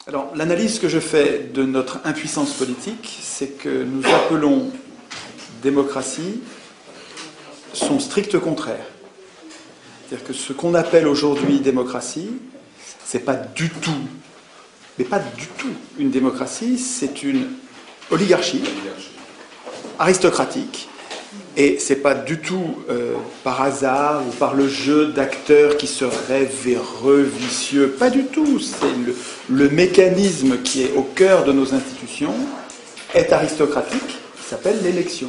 Alors, l'analyse que je fais de notre impuissance politique, c'est que nous appelons démocratie son strict contraire. C'est-à-dire que ce qu'on appelle aujourd'hui démocratie, c'est pas du tout, mais pas du tout une démocratie, c'est une oligarchie aristocratique. Et c'est pas du tout par hasard ou par le jeu d'acteurs qui seraient véreux, vicieux. Pas du tout. C'est le mécanisme qui est au cœur de nos institutions est aristocratique, qui s'appelle l'élection.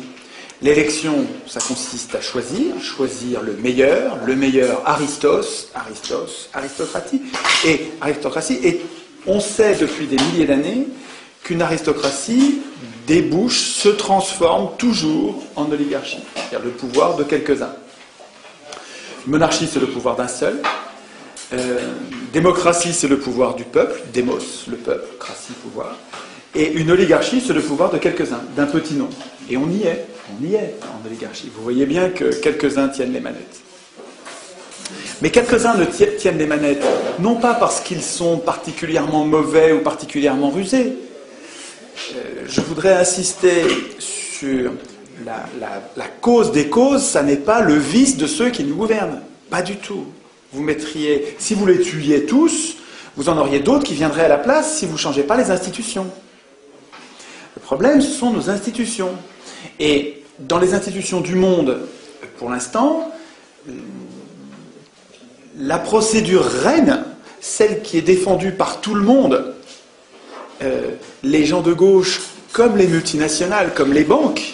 L'élection, ça consiste à choisir le meilleur aristocratie. Et on sait depuis des milliers d'années qu'une aristocratie débouche, se transforme toujours en oligarchie, c'est-à-dire le pouvoir de quelques-uns. Une monarchie, c'est le pouvoir d'un seul. Démocratie, c'est le pouvoir du peuple, démos, le peuple, cratie, pouvoir. Et une oligarchie, c'est le pouvoir de quelques-uns, d'un petit nombre. Et on y est en oligarchie. Vous voyez bien que quelques-uns tiennent les manettes. Mais quelques-uns ne tiennent les manettes, non pas parce qu'ils sont particulièrement mauvais ou particulièrement rusés. Je voudrais insister sur la cause des causes, ça n'est pas le vice de ceux qui nous gouvernent. Pas du tout. Vous mettriez, si vous les tuiez tous, vous en auriez d'autres qui viendraient à la place si vous ne changez pas les institutions. Le problème, ce sont nos institutions. Et dans les institutions du monde, pour l'instant, la procédure reine, celle qui est défendue par tout le monde, les gens de gauche, comme les multinationales, comme les banques,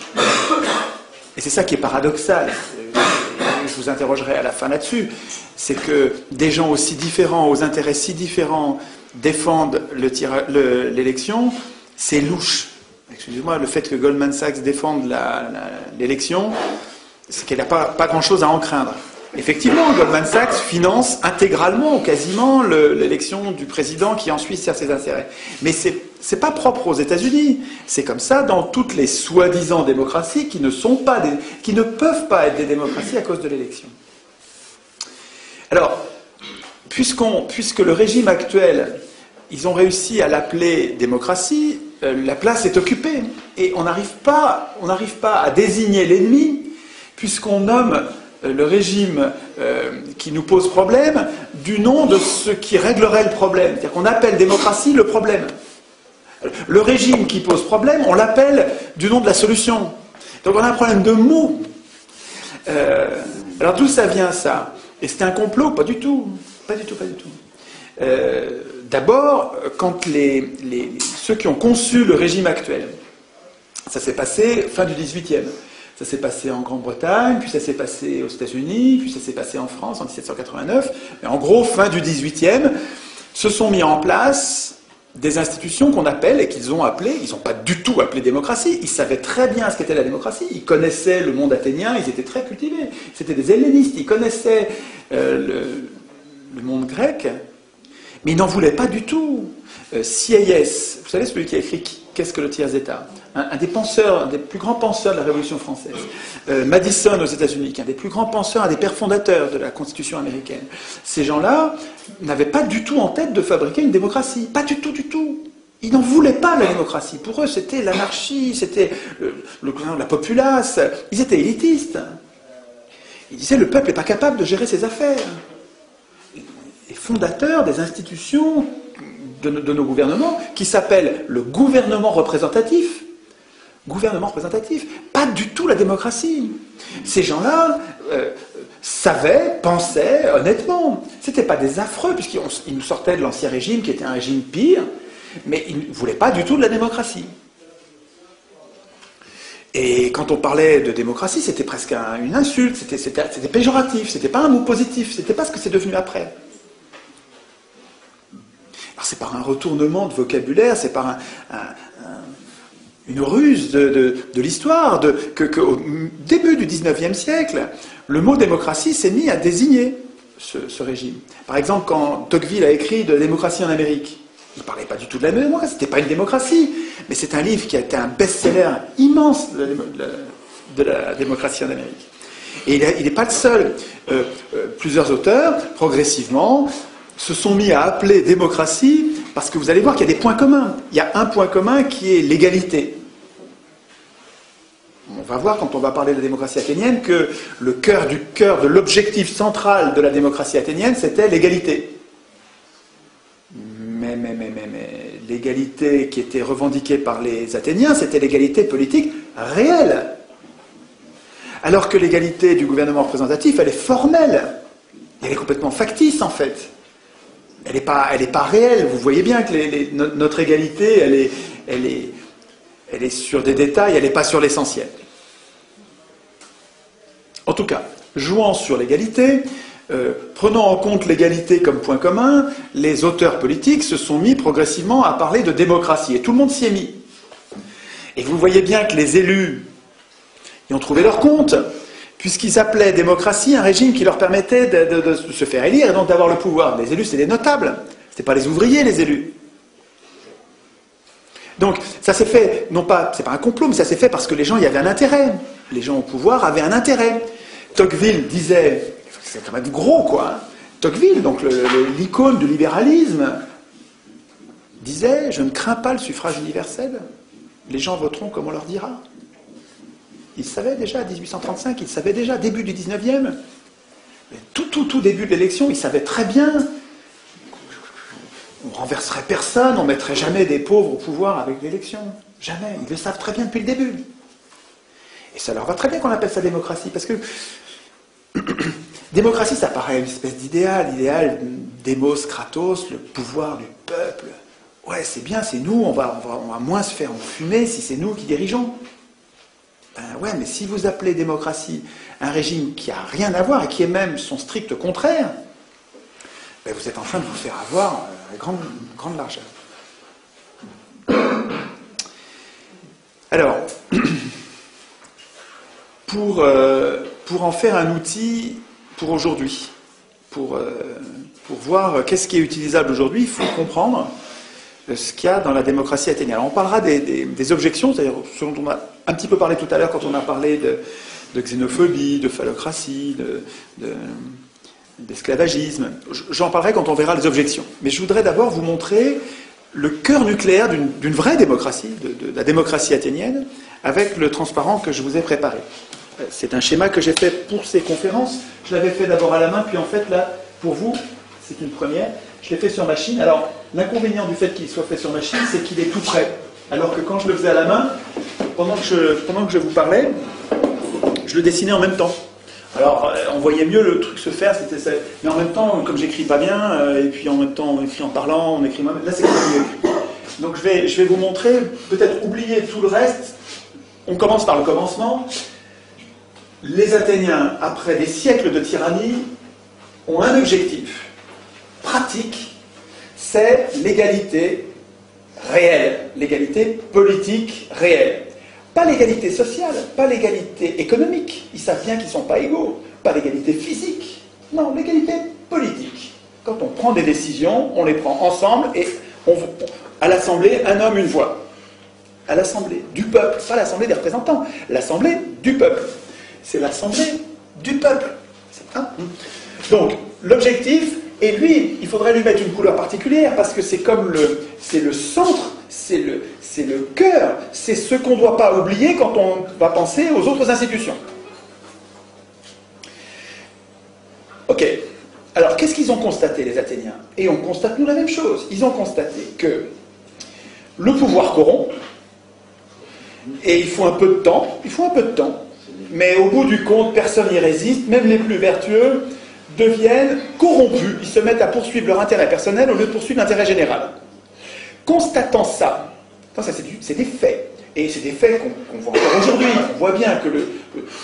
et c'est ça qui est paradoxal, je vous interrogerai à la fin là-dessus, c'est que des gens aussi différents, aux intérêts si différents, défendent l'élection, c'est louche. Excusez-moi, le fait que Goldman Sachs défende l'élection, c'est qu'elle n'a pas grand-chose à en craindre. Effectivement, Goldman Sachs finance intégralement, quasiment, l'élection du président qui ensuite sert ses intérêts. Mais c'est pas propre aux États-Unis. C'est comme ça dans toutes les soi-disant démocraties qui ne peuvent pas être des démocraties à cause de l'élection. Alors, puisque le régime actuel, ils ont réussi à l'appeler démocratie, la place est occupée. Et on n'arrive pas à désigner l'ennemi, puisqu'on nomme le régime qui nous pose problème du nom de ce qui réglerait le problème. C'est-à-dire qu'on appelle démocratie le problème. Le régime qui pose problème, on l'appelle du nom de la solution. Donc on a un problème de mots. Alors d'où ça vient ça? Et c'était un complot? Pas du tout. Pas du tout. D'abord, quand ceux qui ont conçu le régime actuel, ça s'est passé fin du XVIIIe. Ça s'est passé en Grande-Bretagne, puis ça s'est passé aux États-Unis, puis ça s'est passé en France en 1789. Mais en gros, fin du XVIIIe, se sont mis en place des institutions qu'on appelle, et qu'ils ont appelées, ils n'ont pas du tout appelé démocratie, ils savaient très bien ce qu'était la démocratie, ils connaissaient le monde athénien, ils étaient très cultivés, c'était des hellénistes, ils connaissaient le monde grec, mais ils n'en voulaient pas du tout. Sieyès, vous savez celui qui a écrit « Qu'est-ce que le tiers-État » un des penseurs, un des plus grands penseurs de la Révolution française. Madison aux États-Unis, qui est un des plus grands penseurs, un des pères fondateurs de la Constitution américaine. Ces gens-là n'avaient pas du tout en tête de fabriquer une démocratie. Pas du tout. Ils n'en voulaient pas de la démocratie. Pour eux, c'était l'anarchie, c'était la populace. Ils étaient élitistes. Ils disaient le peuple n'est pas capable de gérer ses affaires. Les fondateurs des institutions de nos gouvernements, qui s'appellent le gouvernement représentatif. Gouvernement représentatif, pas du tout la démocratie. Ces gens-là pensaient honnêtement. C'était pas des affreux, puisqu'ils nous sortaient de l'ancien régime, qui était un régime pire, mais ils ne voulaient pas du tout de la démocratie. Et quand on parlait de démocratie, c'était presque une insulte, c'était péjoratif, c'était pas un mot positif, c'était pas ce que c'est devenu après. Alors c'est par un retournement de vocabulaire, c'est par une ruse de l'histoire, qu'au début du XIXe siècle, le mot démocratie s'est mis à désigner ce régime. Par exemple, quand Tocqueville a écrit de la démocratie en Amérique, il ne parlait pas du tout de la démocratie, c'était pas une démocratie, mais c'est un livre qui a été un best-seller immense de la démocratie en Amérique. Et il n'est pas le seul. Plusieurs auteurs, progressivement, se sont mis à appeler démocratie Parce que vous allez voir qu'il y a des points communs. Il y a un point commun qui est l'égalité. On va voir quand on va parler de la démocratie athénienne que le cœur de l'objectif central de la démocratie athénienne, c'était l'égalité. Mais l'égalité qui était revendiquée par les Athéniens, c'était l'égalité politique réelle. Alors que l'égalité du gouvernement représentatif, elle est formelle. Elle est complètement factice, en fait. Elle n'est pas réelle. Vous voyez bien que notre égalité, elle est sur des détails, elle n'est pas sur l'essentiel. En tout cas, jouant sur l'égalité, prenant en compte l'égalité comme point commun, les auteurs politiques se sont mis progressivement à parler de démocratie. Et tout le monde s'y est mis. Et vous voyez bien que les élus y ont trouvé leur compte, puisqu'ils appelaient démocratie un régime qui leur permettait de se faire élire et donc d'avoir le pouvoir. Les élus, c'est des notables. Ce n'étaient pas les ouvriers, les élus. Donc, ça s'est fait, non pas, c'est pas un complot, mais ça s'est fait parce que les gens y avaient un intérêt. Les gens au pouvoir avaient un intérêt. Tocqueville disait, c'est quand même gros, quoi. Hein. Tocqueville, donc l'icône du libéralisme, disait, je ne crains pas le suffrage universel. Les gens voteront comme on leur dira. Il savait déjà, 1835, il savait déjà, début du 19e. Tout début de l'élection, il savait très bien. On renverserait personne, on ne mettrait jamais des pauvres au pouvoir avec l'élection. Jamais. Ils le savent très bien depuis le début. Et ça leur va très bien qu'on appelle ça démocratie, parce que démocratie, ça paraît une espèce d'idéal, l'idéal démos, kratos, le pouvoir du peuple. Ouais, c'est bien, c'est nous, on va moins se faire enfumer si c'est nous qui dirigeons. Ben ouais, mais si vous appelez démocratie un régime qui n'a rien à voir et qui est même son strict contraire, ben vous êtes en train de vous faire avoir à grande largeur. Alors, pour en faire un outil pour aujourd'hui, pour voir qu'est-ce qui est utilisable aujourd'hui, il faut comprendre ce qu'il y a dans la démocratie athénienne. Alors on parlera des objections, c'est-à-dire ce dont on a un petit peu parlé tout à l'heure quand on a parlé de xénophobie, de phallocratie, d'esclavagisme. J'en parlerai quand on verra les objections. Mais je voudrais d'abord vous montrer le cœur nucléaire d'une vraie démocratie, de la démocratie athénienne, avec le transparent que je vous ai préparé. C'est un schéma que j'ai fait pour ces conférences. Je l'avais fait d'abord à la main, puis en fait là, pour vous, c'est une première. Je l'ai fait sur machine. Alors, l'inconvénient du fait qu'il soit fait sur machine, c'est qu'il est tout prêt. Alors que quand je le faisais à la main, pendant que je vous parlais, je le dessinais en même temps. Alors, on voyait mieux le truc se faire, mais en même temps, comme j'écris pas bien, et puis en même temps, on écrit en parlant, on écrit moi-même, là c'est mieux. Donc je vais vous montrer, peut-être oublier tout le reste. On commence par le commencement. Les Athéniens, après des siècles de tyrannie, ont un objectif pratique, c'est l'égalité réelle, l'égalité politique réelle. Pas l'égalité sociale, pas l'égalité économique, ils savent bien qu'ils ne sont pas égaux, pas l'égalité physique, non, l'égalité politique. Quand on prend des décisions, on les prend ensemble et à l'Assemblée, un homme, une voix. À l'Assemblée du peuple, pas l'Assemblée des représentants, l'Assemblée du peuple. C'est l'Assemblée du peuple. Donc, l'objectif, et lui, il faudrait lui mettre une couleur particulière, parce que c'est comme c'est le centre, c'est le cœur, c'est ce qu'on ne doit pas oublier quand on va penser aux autres institutions. Ok. Alors, qu'est-ce qu'ils ont constaté, les Athéniens? Et on constate, nous, la même chose. Ils ont constaté que le pouvoir corrompt, et il faut un peu de temps, mais au bout du compte, personne n'y résiste, même les plus vertueux deviennent corrompus, ils se mettent à poursuivre leur intérêt personnel au lieu de poursuivre l'intérêt général. Constatant ça, c'est des faits, et c'est des faits qu'on voit encore aujourd'hui, on voit bien que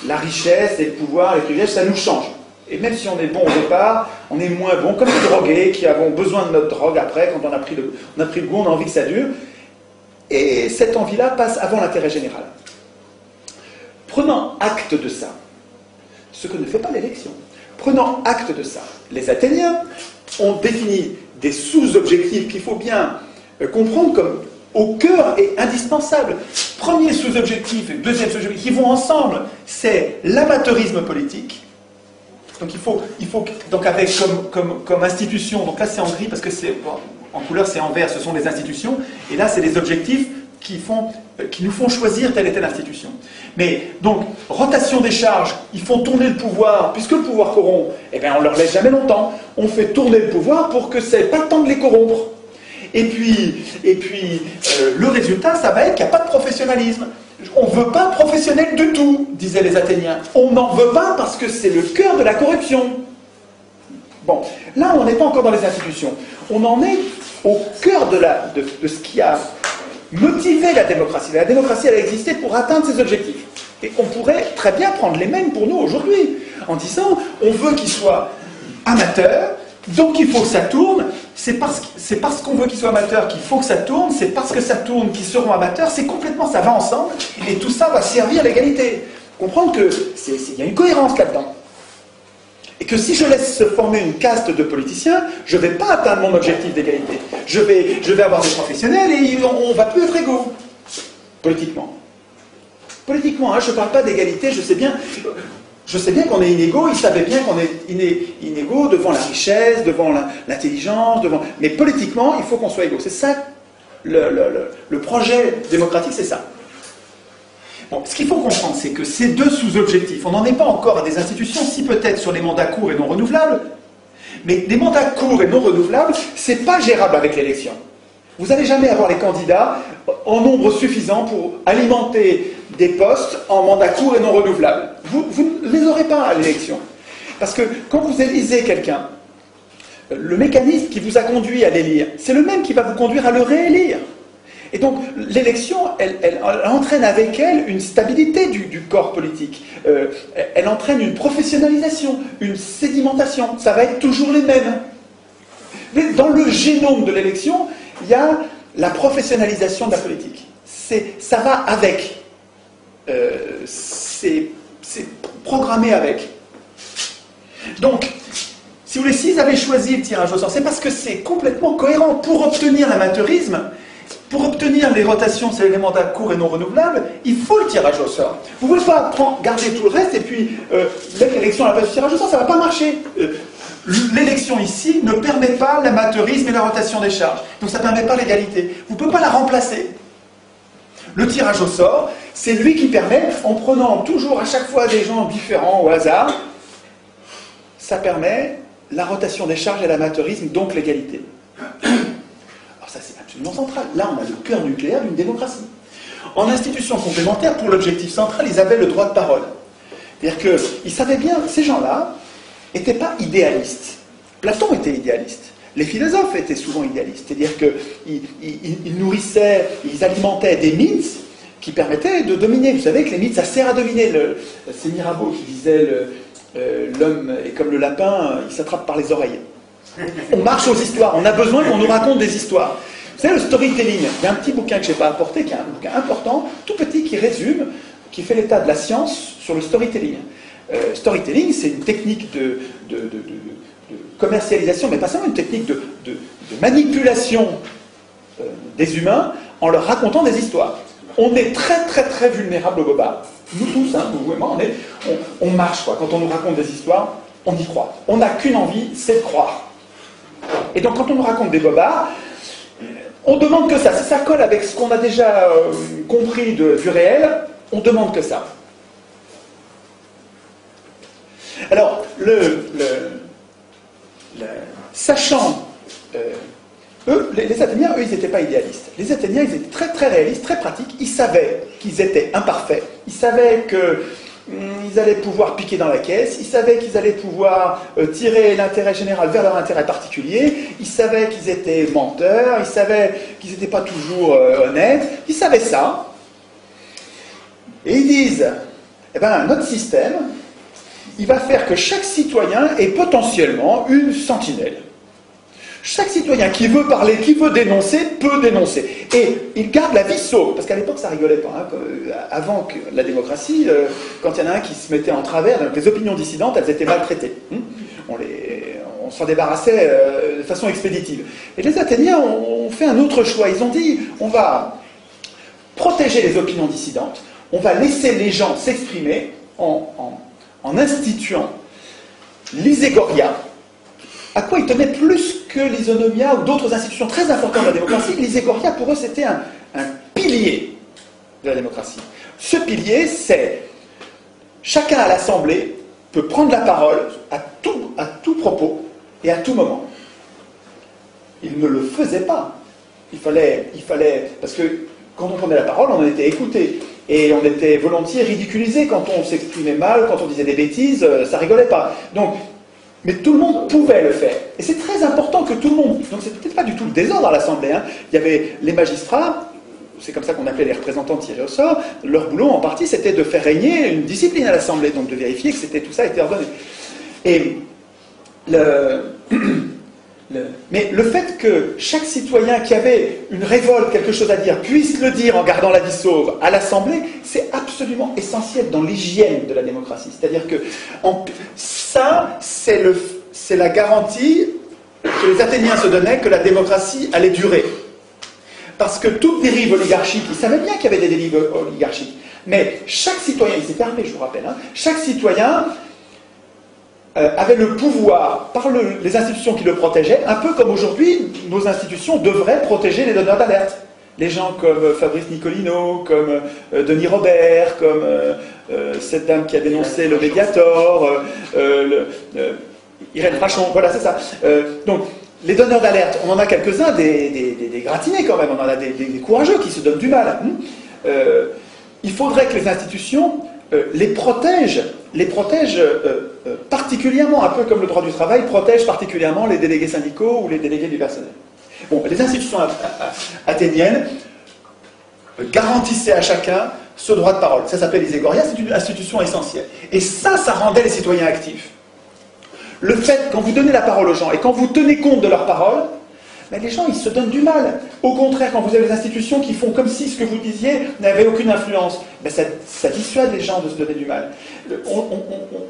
la richesse et le pouvoir, les privilèges, ça nous change. Et même si on est bon au départ, on est moins bon, comme les drogués qui avons besoin de notre drogue après, quand on a pris le goût, on a envie que ça dure, et cette envie-là passe avant l'intérêt général. Prenant acte de ça, ce que ne fait pas l'élection, prenant acte de ça, les Athéniens ont défini des sous-objectifs qu'il faut bien comprendre comme au cœur et indispensables. Premier sous-objectif et deuxième sous-objectif qui vont ensemble, c'est l'amateurisme politique. Donc donc avec comme institution, donc là c'est en gris parce que c'est en couleur c'est en vert, ce sont des institutions, et là c'est des objectifs qui nous font choisir telle et telle institution. Mais donc, rotation des charges, ils font tourner le pouvoir, puisque le pouvoir corrompt, eh bien on ne leur laisse jamais longtemps. On fait tourner le pouvoir pour que ça n'ait pas le temps de les corrompre. Et puis le résultat, ça va être qu'il n'y a pas de professionnalisme. On ne veut pas de professionnel du tout, disaient les Athéniens. On n'en veut pas parce que c'est le cœur de la corruption. Bon, là on n'est pas encore dans les institutions. On en est au cœur de ce qui a motivé la démocratie. La démocratie, elle a existé pour atteindre ses objectifs. Et on pourrait très bien prendre les mêmes pour nous aujourd'hui, en disant, on veut qu'ils soient amateurs, donc il faut que ça tourne, c'est parce qu'on veut qu'ils soient amateurs qu'il faut que ça tourne, c'est parce que ça tourne qu'ils seront amateurs, c'est complètement, ça va ensemble, et tout ça va servir l'égalité. Comprendre qu'il y a une cohérence là-dedans. Et que si je laisse se former une caste de politiciens, je ne vais pas atteindre mon objectif d'égalité. Je vais avoir des professionnels et on ne va plus être égaux. Politiquement. Politiquement, hein, je ne parle pas d'égalité, je sais bien qu'on est inégaux, ils savaient bien qu'on est inégaux devant la richesse, devant l'intelligence, mais politiquement, il faut qu'on soit égaux. C'est ça, le projet démocratique, c'est ça. Bon, ce qu'il faut comprendre, c'est que ces deux sous-objectifs, on n'en est pas encore à des institutions, si peut-être sur les mandats courts et non renouvelables, mais des mandats courts et non renouvelables, c'est pas gérable avec l'élection. Vous n'allez jamais avoir les candidats en nombre suffisant pour alimenter des postes en mandats courts et non renouvelables. Vous ne les aurez pas à l'élection. Parce que quand vous élisez quelqu'un, le mécanisme qui vous a conduit à l'élire, c'est le même qui va vous conduire à le réélire. Et donc, l'élection, elle entraîne avec elle une stabilité du corps politique. Elle entraîne une professionnalisation, une sédimentation. Ça va être toujours les mêmes. Mais dans le génome de l'élection, il y a la professionnalisation de la politique. Ça va avec. C'est programmé avec. Donc, si vous voulez, s'ils avaient choisi le tirage au sort, c'est parce que c'est complètement cohérent. Pour obtenir l'amateurisme, pour obtenir les rotations, c'est les mandats courts et non renouvelables, il faut le tirage au sort. Vous ne pouvez pas garder tout le reste et puis mettre l'élection à la place du tirage au sort, ça ne va pas marcher. L'élection ici ne permet pas l'amateurisme et la rotation des charges. Donc ça ne permet pas l'égalité. Vous ne pouvez pas la remplacer. Le tirage au sort, c'est lui qui permet, en prenant toujours à chaque fois des gens différents au hasard, ça permet la rotation des charges et l'amateurisme, donc l'égalité. Alors ça c'est absolument central. Là on a le cœur nucléaire d'une démocratie. En institution complémentaire, pour l'objectif central, ils avaient le droit de parole. C'est-à-dire qu'ils savaient bien, ces gens-là n'étaient pas idéalistes. Platon était idéaliste. Les philosophes étaient souvent idéalistes. C'est-à-dire qu'ils nourrissaient, ils alimentaient des mythes qui permettaient de dominer. Vous savez que les mythes, ça sert à dominer. C'est Mirabeau qui disait l'homme est comme le lapin, il s'attrape par les oreilles. On marche aux histoires, on a besoin qu'on nous raconte des histoires. Vous savez, le storytelling, il y a un petit bouquin que je n'ai pas apporté, qui est un bouquin important, tout petit, qui résume, qui fait l'état de la science sur le storytelling. Storytelling, c'est une technique de commercialisation, mais pas seulement une technique de manipulation des humains en leur racontant des histoires. On est très très très vulnérable au bobard. Nous tous, hein, vous et moi, on marche quoi. Quand on nous raconte des histoires, on y croit. On n'a qu'une envie, c'est de croire. Et donc quand on nous raconte des bobards, on demande que ça. Si ça colle avec ce qu'on a déjà compris du réel, on demande que ça. Alors, sachant, les Athéniens, eux, ils n'étaient pas idéalistes. Les Athéniens, ils étaient très très réalistes, très pratiques. Ils savaient qu'ils étaient imparfaits. Ils savaient qu'ils allaient pouvoir piquer dans la caisse. Ils savaient qu'ils allaient pouvoir tirer l'intérêt général vers leur intérêt particulier. Ils savaient qu'ils étaient menteurs. Ils savaient qu'ils n'étaient pas toujours honnêtes. Ils savaient ça. Et ils disent, eh bien, notre système, il va faire que chaque citoyen est potentiellement une sentinelle. Chaque citoyen qui veut parler, qui veut dénoncer, peut dénoncer. Et il garde la vie sauve. Parce qu'à l'époque, ça rigolait pas. Hein. Avant que la démocratie, quand il y en a un qui se mettait en travers, donc les opinions dissidentes, elles étaient maltraitées. On s'en débarrassait de façon expéditive. Et les Athéniens ont fait un autre choix. Ils ont dit, on va protéger les opinions dissidentes, on va laisser les gens s'exprimer en instituant l'Iségoria, à quoi ils tenaient plus que l'Isonomia ou d'autres institutions très importantes de la démocratie. L'Iségoria, pour eux, c'était un pilier de la démocratie. Ce pilier, c'est chacun à l'Assemblée peut prendre la parole à tout propos et à tout moment. Il ne le faisait pas. Il fallait, parce que quand on prenait la parole, on en était écouté. Et on était volontiers ridiculisé quand on s'exprimait mal, quand on disait des bêtises, ça rigolait pas. Donc, mais tout le monde pouvait le faire. Et c'est très important que tout le monde... Donc c'est peut-être pas du tout le désordre à l'Assemblée. Hein. Il y avait les magistrats, c'est comme ça qu'on appelait les représentants tirés au sort, leur boulot en partie c'était de faire régner une discipline à l'Assemblée, donc de vérifier que tout ça était ordonné. Et mais le fait que chaque citoyen qui avait une révolte, quelque chose à dire, puisse le dire en gardant la vie sauve à l'Assemblée, c'est absolument essentiel dans l'hygiène de la démocratie. C'est-à-dire que ça, c'est la garantie que les Athéniens se donnaient que la démocratie allait durer. Parce que toute dérive oligarchique, ils savaient bien qu'il y avait des dérives oligarchiques, mais chaque citoyen, il s'est armé, je vous rappelle, hein, chaque citoyen avait le pouvoir, par les institutions qui le protégeaient, un peu comme aujourd'hui, nos institutions devraient protéger les donneurs d'alerte. Les gens comme Fabrice Nicolino, comme Denis Robert, comme cette dame qui a dénoncé le Mediator, Irène Frachon, voilà, c'est ça. Donc, les donneurs d'alerte, on en a quelques-uns, des gratinés quand même, on en a des courageux qui se donnent du mal. Il faudrait que les institutions les protègent particulièrement, un peu comme le droit du travail, protège particulièrement les délégués syndicaux ou les délégués du personnel. Bon, les institutions athéniennes garantissaient à chacun ce droit de parole. Ça s'appelle l'Iségoria, c'est une institution essentielle. Et ça rendait les citoyens actifs. Le fait, quand vous donnez la parole aux gens et quand vous tenez compte de leurs paroles, ben les gens, ils se donnent du mal. Au contraire, quand vous avez des institutions qui font comme si ce que vous disiez n'avait aucune influence, ben ça dissuade les gens de se donner du mal.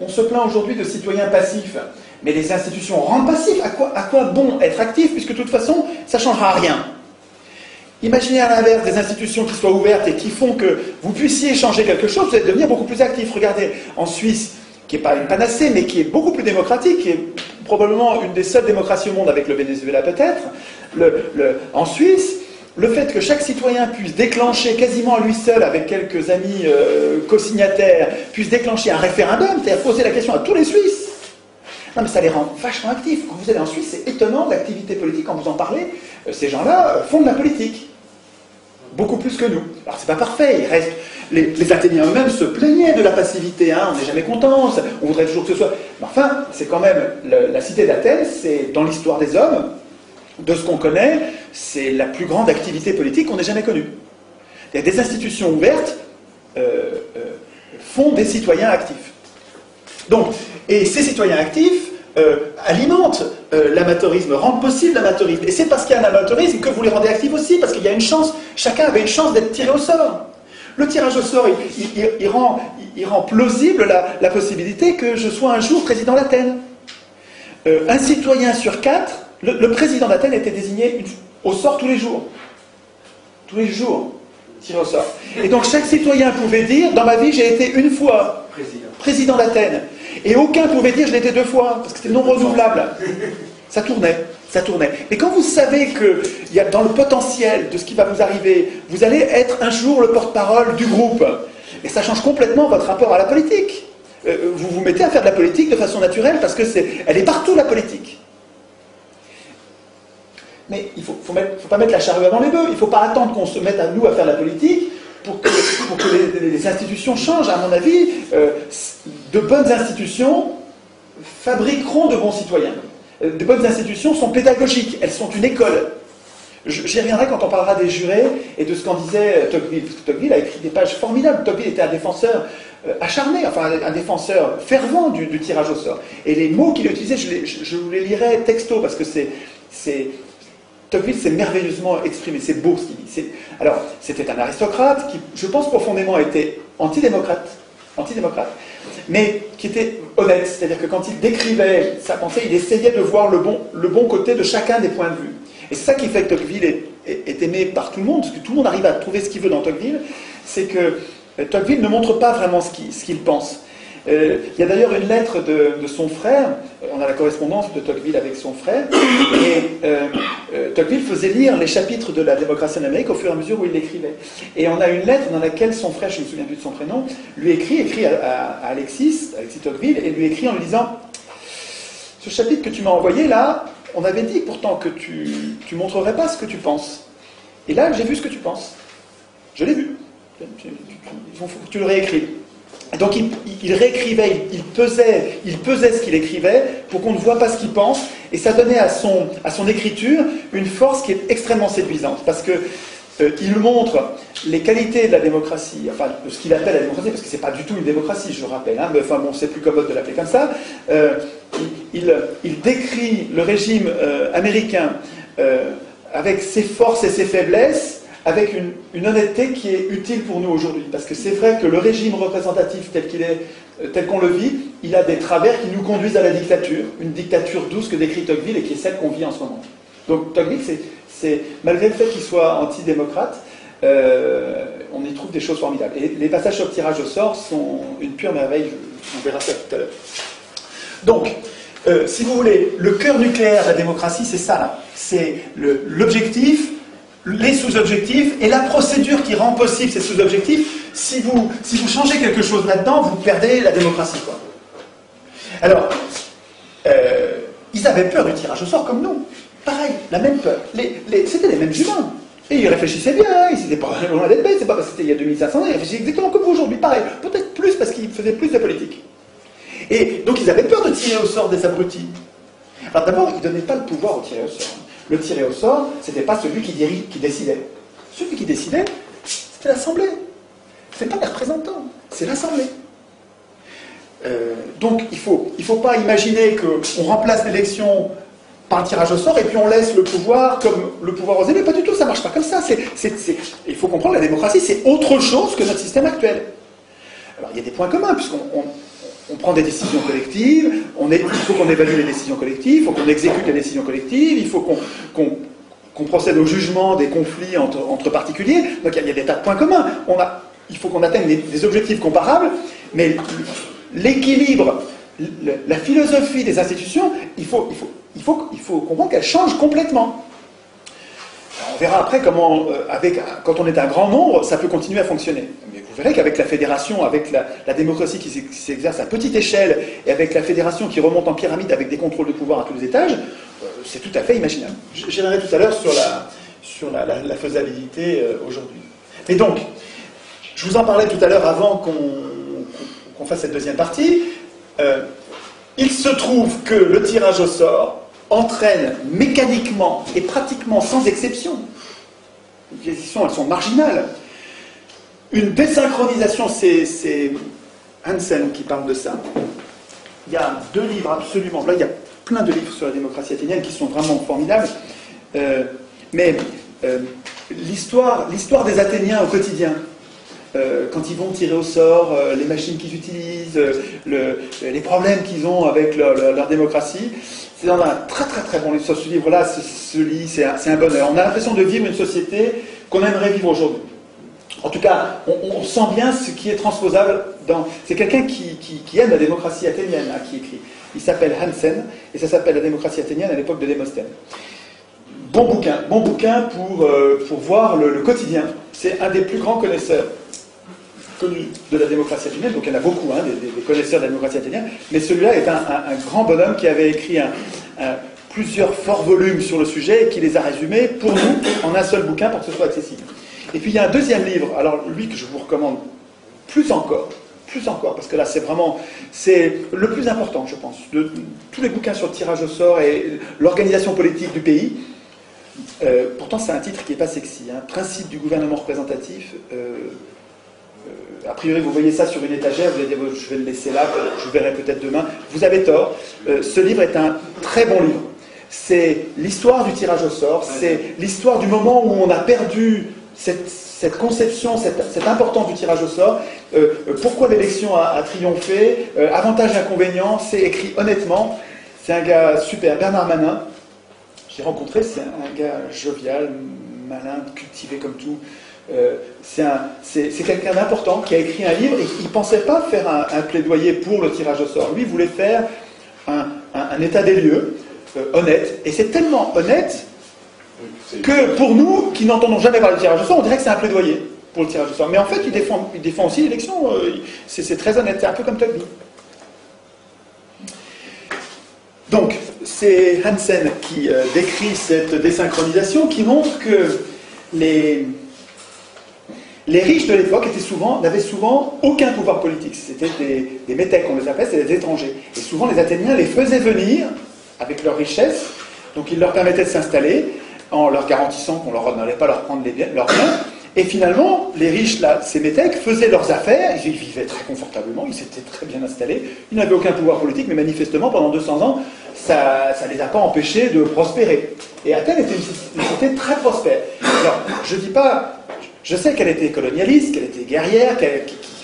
On se plaint aujourd'hui de citoyens passifs, mais les institutions rendent passifs. À quoi bon être actif, puisque de toute façon, ça ne changera rien. Imaginez à l'inverse des institutions qui soient ouvertes et qui font que vous puissiez changer quelque chose, vous allez devenir beaucoup plus actif. Regardez, en Suisse, qui n'est pas une panacée, mais qui est beaucoup plus démocratique, qui est probablement une des seules démocraties au monde avec le Venezuela peut-être, en Suisse, le fait que chaque citoyen puisse déclencher quasiment à lui seul, avec quelques amis co-signataires, puisse déclencher un référendum, c'est-à-dire poser la question à tous les Suisses. Non mais ça les rend vachement actifs. Quand vous allez en Suisse, c'est étonnant l'activité politique, quand vous en parlez, ces gens-là font de la politique. Beaucoup plus que nous. Alors c'est pas parfait, il reste... Les Athéniens eux-mêmes se plaignaient de la passivité, hein, on n'est jamais content, on voudrait toujours que ce soit... Mais enfin, c'est quand même... La cité d'Athènes, c'est dans l'histoire des hommes, de ce qu'on connaît, c'est la plus grande activité politique qu'on ait jamais connue. Il y a des institutions ouvertes font des citoyens actifs. Donc, et ces citoyens actifs alimentent l'amateurisme, rendent possible l'amateurisme. Et c'est parce qu'il y a un amateurisme que vous les rendez actifs aussi, parce qu'il y a une chance, chacun avait une chance d'être tiré au sort. Le tirage au sort, il rend plausible la possibilité que je sois un jour président d'Athènes. Un citoyen sur 4, le président d'Athènes était désigné au sort tous les jours. Tous les jours, tiré au sort. Et donc chaque citoyen pouvait dire, dans ma vie j'ai été une fois président d'Athènes. Et aucun pouvait dire je l'ai été 2 fois, parce que c'était non renouvelable. Ça tournait. Mais quand vous savez que dans le potentiel de ce qui va vous arriver, vous allez être un jour le porte-parole du groupe, et ça change complètement votre rapport à la politique. Vous vous mettez à faire de la politique de façon naturelle, parce que elle est partout la politique. Mais il ne faut pas mettre la charrue avant les bœufs, il ne faut pas attendre qu'on se mette à nous à faire la politique pour que les institutions changent. À mon avis, de bonnes institutions fabriqueront de bons citoyens. De bonnes institutions sont pédagogiques, elles sont une école. J'y reviendrai quand on parlera des jurés et de ce qu'en disait Tocqueville. Parce que Tocqueville a écrit des pages formidables. Tocqueville était un défenseur acharné, enfin un défenseur fervent du tirage au sort. Et les mots qu'il utilisait, je vous les lirai texto, parce que Tocqueville s'est merveilleusement exprimé, c'est beau ce qu'il dit. Alors, c'était un aristocrate qui, je pense profondément, était antidémocrate, mais qui était honnête, c'est-à-dire que quand il décrivait sa pensée, il essayait de voir le bon côté de chacun des points de vue. Et c'est ça qui fait que Tocqueville est aimé par tout le monde, parce que tout le monde arrive à trouver ce qu'il veut dans Tocqueville, c'est que Tocqueville ne montre pas vraiment ce qu'il pense. Il y a d'ailleurs une lettre de son frère, on a la correspondance de Tocqueville avec son frère, et Tocqueville faisait lire les chapitres de la démocratie en Amérique au fur et à mesure où il l'écrivait. Et on a une lettre dans laquelle son frère, je ne me souviens plus de son prénom, lui écrit à Alexis Tocqueville, et lui écrit en lui disant « Ce chapitre que tu m'as envoyé là, on avait dit pourtant que tu montrerais pas ce que tu penses. Et là, j'ai vu ce que tu penses. Je l'ai vu. Il faut que tu le réécrives. » Donc il réécrivait, il pesait ce qu'il écrivait pour qu'on ne voit pas ce qu'il pense, et ça donnait à son écriture une force qui est extrêmement séduisante, parce que il montre les qualités de la démocratie, enfin de ce qu'il appelle la démocratie, parce que c'est pas du tout une démocratie, je le rappelle, hein, mais enfin bon, c'est plus commode de l'appeler comme ça. Il décrit le régime américain avec ses forces et ses faiblesses, avec une honnêteté qui est utile pour nous aujourd'hui. Parce que c'est vrai que le régime représentatif tel qu'on le vit, il a des travers qui nous conduisent à la dictature, une dictature douce que décrit Tocqueville et qui est celle qu'on vit en ce moment. Donc Tocqueville, malgré le fait qu'il soit antidémocrate, on y trouve des choses formidables. Et les passages sur le tirage au sort sont une pure merveille, on verra ça tout à l'heure. Donc, si vous voulez, le cœur nucléaire de la démocratie, c'est ça, là. C'est l'objectif, les sous-objectifs et la procédure qui rend possible ces sous-objectifs. Si vous changez quelque chose là-dedans, vous perdez la démocratie, quoi. Alors, ils avaient peur du tirage au sort comme nous. Pareil, la même peur. C'était les mêmes humains. Et ils réfléchissaient bien, ils n'étaient pas loin d'être bêtes, c'est pas parce que c'était il y a 2500 ans, ils réfléchissaient exactement comme vous aujourd'hui, pareil. Peut-être plus parce qu'ils faisaient plus de politique. Et donc ils avaient peur de tirer au sort des abrutis. Alors d'abord, ils ne donnaient pas le pouvoir au tiré au sort. Le tiré au sort, c'était pas celui qui décidait. Celui qui décidait, c'était l'Assemblée. C'est pas les représentants, c'est l'Assemblée. Donc il faut pas imaginer qu'on remplace l'élection par un tirage au sort et puis on laisse le pouvoir comme le pouvoir aux élus. Pas du tout, ça marche pas comme ça. Il faut comprendre, la démocratie, c'est autre chose que notre système actuel. Alors il y a des points communs, puisqu'on prend des décisions collectives, il faut qu'on évalue les décisions collectives, il faut qu'on exécute les décisions collectives, il faut qu'on procède au jugement des conflits entre particuliers. Donc il y a des tas de points communs. Il faut qu'on atteigne des objectifs comparables, mais l'équilibre, la philosophie des institutions, il faut comprendre qu'elle change complètement. On verra après comment, quand on est un grand nombre, ça peut continuer à fonctionner. Mais vous verrez qu'avec la fédération, avec la démocratie qui s'exerce à petite échelle, et avec la fédération qui remonte en pyramide avec des contrôles de pouvoir à tous les étages, c'est tout à fait imaginable. J'y reviendrai tout à l'heure sur la faisabilité aujourd'hui. Et donc, je vous en parlais tout à l'heure avant qu'on fasse cette deuxième partie. Il se trouve que le tirage au sort entraîne mécaniquement et pratiquement sans exception, les exceptions elles sont marginales, une désynchronisation, c'est Hansen qui parle de ça. Il y a 2 livres absolument, là il y a plein de livres sur la démocratie athénienne qui sont vraiment formidables, mais l'histoire des Athéniens au quotidien, quand ils vont tirer au sort, les machines qu'ils utilisent, les problèmes qu'ils ont avec leur démocratie, c'est dans un très très très bon livre. Ce livre-là se lit, c'est un bonheur. On a l'impression de vivre une société qu'on aimerait vivre aujourd'hui. En tout cas, on sent bien ce qui est transposable dans... C'est quelqu'un qui aime la démocratie athénienne, hein, qui écrit. Il s'appelle Hansen, et ça s'appelle La démocratie athénienne à l'époque de Démosthène. Bon bouquin pour voir le quotidien. C'est un des plus grands connaisseurs connus de la démocratie athénienne, donc il y en a beaucoup, hein, des connaisseurs de la démocratie athénienne, mais celui-là est un grand bonhomme qui avait écrit plusieurs forts volumes sur le sujet et qui les a résumés pour nous en un seul bouquin pour que ce soit accessible. Et puis il y a un deuxième livre, alors lui que je vous recommande plus encore, parce que là c'est le plus important, je pense, de tous les bouquins sur le tirage au sort et l'organisation politique du pays. Pourtant c'est un titre qui n'est pas sexy, hein. Principe du gouvernement représentatif. A priori, vous voyez ça sur une étagère, vous allez dire, je vais le laisser là, je verrai peut-être demain. Vous avez tort. Ce livre est un très bon livre. C'est l'histoire du tirage au sort, c'est l'histoire du moment où on a perdu cette conception, cette importance du tirage au sort, pourquoi l'élection a triomphé, avantages et inconvénients, c'est écrit honnêtement. C'est un gars super, Bernard Manin. J'ai rencontré, c'est un gars jovial, malin, cultivé comme tout. C'est quelqu'un d'important qui a écrit un livre et il ne pensait pas faire un plaidoyer pour le tirage au sort. Lui, il voulait faire un état des lieux honnête. Et c'est tellement honnête que pour nous, qui n'entendons jamais parler de tirage au sort, on dirait que c'est un plaidoyer pour le tirage au sort. Mais en fait, il défend aussi l'élection. C'est très honnête. C'est un peu comme Tocqueville. Donc, c'est Hansen qui décrit cette désynchronisation, qui montre que les riches de l'époque n'avaient souvent aucun pouvoir politique. C'était des métèques, on les appelle, c'était des étrangers. Et souvent, les Athéniens les faisaient venir avec leur richesse, donc ils leur permettaient de s'installer en leur garantissant qu'on n'allait pas leur prendre leurs biens. Et finalement, les riches, là, ces métèques, faisaient leurs affaires, ils vivaient très confortablement, ils s'étaient très bien installés, ils n'avaient aucun pouvoir politique, mais manifestement, pendant 200 ans, ça ne les a pas empêchés de prospérer. Et Athènes était une cité très prospère. Alors, je dis pas... Je sais qu'elle était colonialiste, qu'elle était guerrière, qu'elle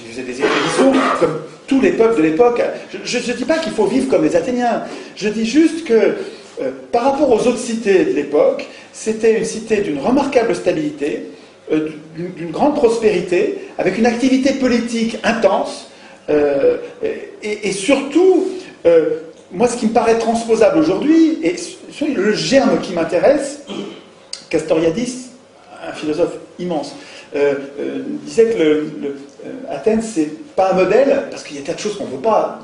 faisait des expéditions, comme tous les peuples de l'époque. Je ne dis pas qu'il faut vivre comme les Athéniens. Je dis juste que, par rapport aux autres cités de l'époque, c'était une cité d'une remarquable stabilité, d'une grande prospérité, avec une activité politique intense, et surtout, moi, ce qui me paraît transposable aujourd'hui, et le germe qui m'intéresse, Castoriadis, un philosophe immense, disait que Athènes, c'est pas un modèle, parce qu'il y a tas de choses qu'on ne veut pas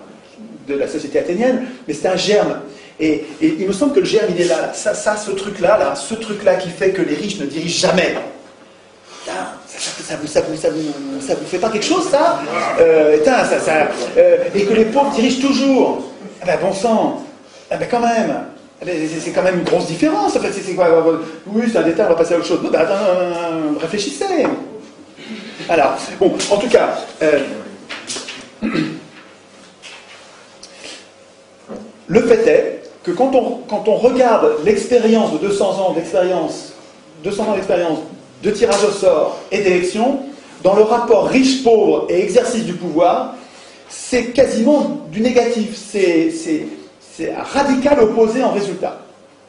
de la société athénienne, mais c'est un germe. Et il me semble que le germe, il est là. Ce truc-là qui fait que les riches ne dirigent jamais. Ça vous fait pas quelque chose, ça, et que les pauvres dirigent toujours. Ah ben, bon sang, ah ben, quand même. C'est quand même une grosse différence. En fait, c'est quoi? Oui, c'est un détail, on va passer à autre chose. Ben, attends, réfléchissez. Alors, bon, en tout cas, le fait est que quand on regarde l'expérience de 200 ans d'expérience de tirage au sort et d'élection, dans le rapport riche-pauvre et exercice du pouvoir, c'est quasiment du négatif. C'est un radical opposé en résultat.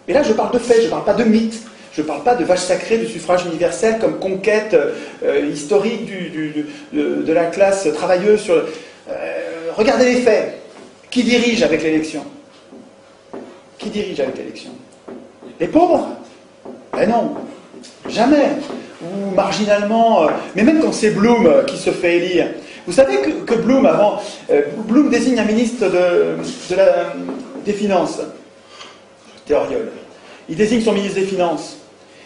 Et là, je parle de faits, je ne parle pas de mythes, je ne parle pas de vache sacrée du suffrage universel comme conquête historique de la classe travailleuse. Regardez les faits. Qui dirige avec l'élection? Qui dirige avec l'élection? Les pauvres? Ben non, jamais. Ou marginalement, mais même quand c'est Blum qui se fait élire. Vous savez que Blum, avant, Blum désigne un ministre des Finances, Théoriol. Il désigne son ministre des Finances.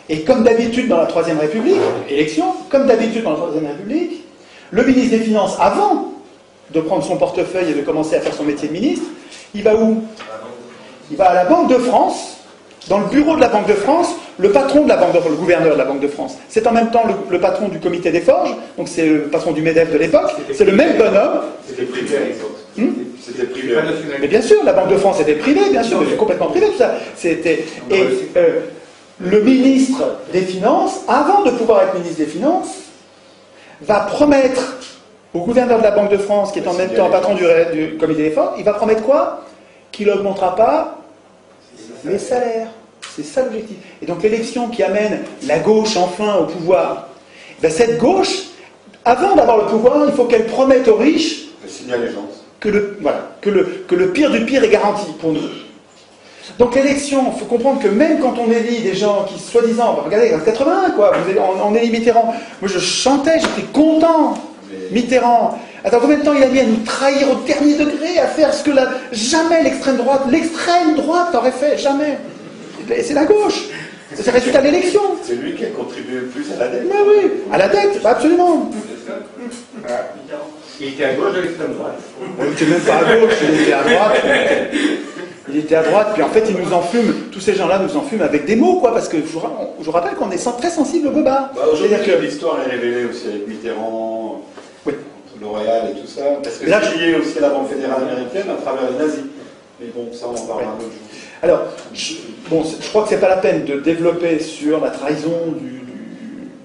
Et comme d'habitude dans la Troisième République, élection, comme d'habitude dans la Troisième République, le ministre des Finances, avant de prendre son portefeuille et de commencer à faire son métier de ministre, il va où? Il va à la Banque de France. Dans le bureau de la Banque de France, le patron de la Banque de France, le gouverneur de la Banque de France, c'est en même temps le patron du comité des forges, donc c'est le patron du MEDEF de l'époque, c'est le même bonhomme. C'était privé à l'époque. C'était privé. Mais bien sûr, la Banque de France était privée, bien sûr, mais c'est complètement privé tout ça. Le ministre des Finances, avant de pouvoir être ministre des Finances, va promettre au gouverneur de la Banque de France, qui est en même temps patron du comité des forges, il va promettre quoi? Qu'il n'augmentera pas les salaires. C'est ça l'objectif. Et donc l'élection qui amène la gauche enfin au pouvoir, ben cette gauche, avant d'avoir le pouvoir, il faut qu'elle promette aux riches que le pire du pire est garanti pour nous. Donc l'élection, il faut comprendre que même quand on élit des gens qui, soi-disant, regardez, en 81, quoi, on élit Mitterrand. Moi je chantais, j'étais content. Mitterrand. Attends, combien de temps il a mis à nous trahir au dernier degré, à faire ce que jamais l'extrême droite aurait fait, jamais. C'est la gauche. C'est le résultat de l'élection. C'est lui qui a contribué le plus à la dette. Mais oui, à la dette, absolument. Il était à gauche de l'extrême droite. Il n'était même pas à gauche, il était à droite. Il était à droite, puis en fait, il nous enfume, tous ces gens-là nous enfument avec des mots, quoi, parce que je vous rappelle qu'on est très sensible au goba. Aujourd'hui, l'histoire est révélée aussi avec Mitterrand, oui. L'Oréal et tout ça, parce que c'est lié aussi à la Banque fédérale américaine à travers les nazis. Mais bon, ça, on en parlera un autre jour. Alors, je crois que c'est pas la peine de développer sur la trahison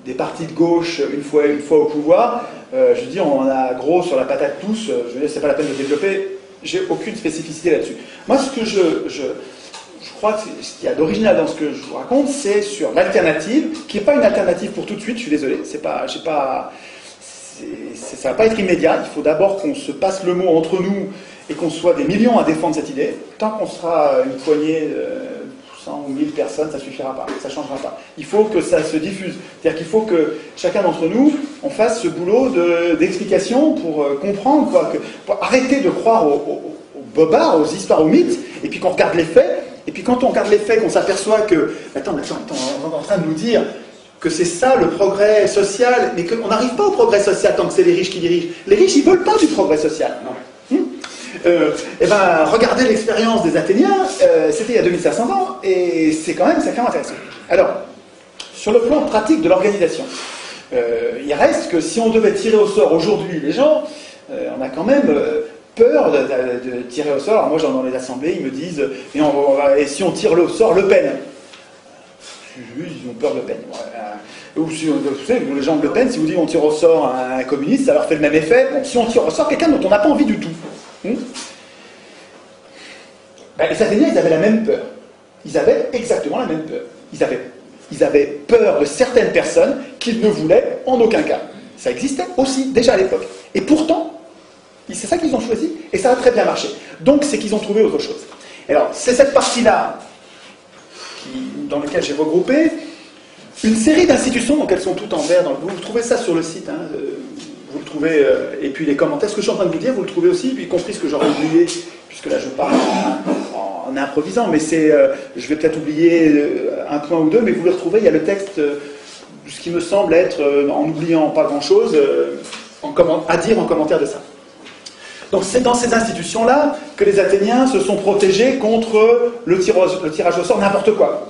des partis de gauche une fois au pouvoir. Je dis, on en a gros sur la patate tous. Je veux dire, c'est pas la peine de développer. J'ai aucune spécificité là-dessus. Moi, ce que je crois crois que ce qu'il y a d'original dans ce que je vous raconte, c'est sur l'alternative, qui n'est pas une alternative pour tout de suite, je suis désolé, ça va pas être immédiat, il faut d'abord qu'on se passe le mot entre nous et qu'on soit des millions à défendre cette idée. Tant qu'on sera une poignée, 100 ou 1000 personnes, ça ne suffira pas, ça ne changera pas. Il faut que ça se diffuse, c'est-à-dire qu'il faut que chacun d'entre nous, on fasse ce boulot d'explication pour comprendre, quoi, pour arrêter de croire aux bobards, aux histoires, aux mythes, et puis qu'on regarde les faits. Et puis quand on regarde les faits, qu'on s'aperçoit que, attends, on est en train de nous dire que c'est ça le progrès social, mais qu'on n'arrive pas au progrès social tant que c'est les riches qui dirigent. Les riches, ils ne veulent pas du progrès social. Eh ben, regardez l'expérience des Athéniens, c'était il y a 2500 ans, et c'est quand même intéressant. Alors, sur le plan pratique de l'organisation, il reste que si on devait tirer au sort aujourd'hui les gens, on a quand même peur de tirer au sort. Alors moi, dans les assemblées, ils me disent et si on tire au sort Le Pen? Ils ont peur de Le Pen. Ou si, vous savez, les gens de Le Pen, si vous dites on tire au sort un communiste, ça leur fait le même effet. Bon, si on tire au sort quelqu'un dont on n'a pas envie du tout. Les Athéniens, ils avaient la même peur. Ils avaient exactement la même peur. Ils avaient peur de certaines personnes qu'ils ne voulaient en aucun cas. Ça existait aussi, déjà à l'époque. Et pourtant, c'est ça qu'ils ont choisi, et ça a très bien marché. Donc, c'est qu'ils ont trouvé autre chose. Alors, c'est cette partie-là dans laquelle j'ai regroupé une série d'institutions, donc elles sont toutes en vert. Vous trouvez ça sur le site, hein, vous le trouvez, et puis les commentaires, ce que je suis en train de vous dire, vous le trouvez aussi, y compris ce que j'aurais oublié, puisque là je parle en improvisant, mais je vais peut-être oublier un point ou deux, mais vous le retrouvez, il y a le texte, ce qui me semble être, en oubliant pas grand-chose, à dire en commentaire de ça. Donc c'est dans ces institutions-là que les Athéniens se sont protégés contre le tirage au sort, n'importe quoi.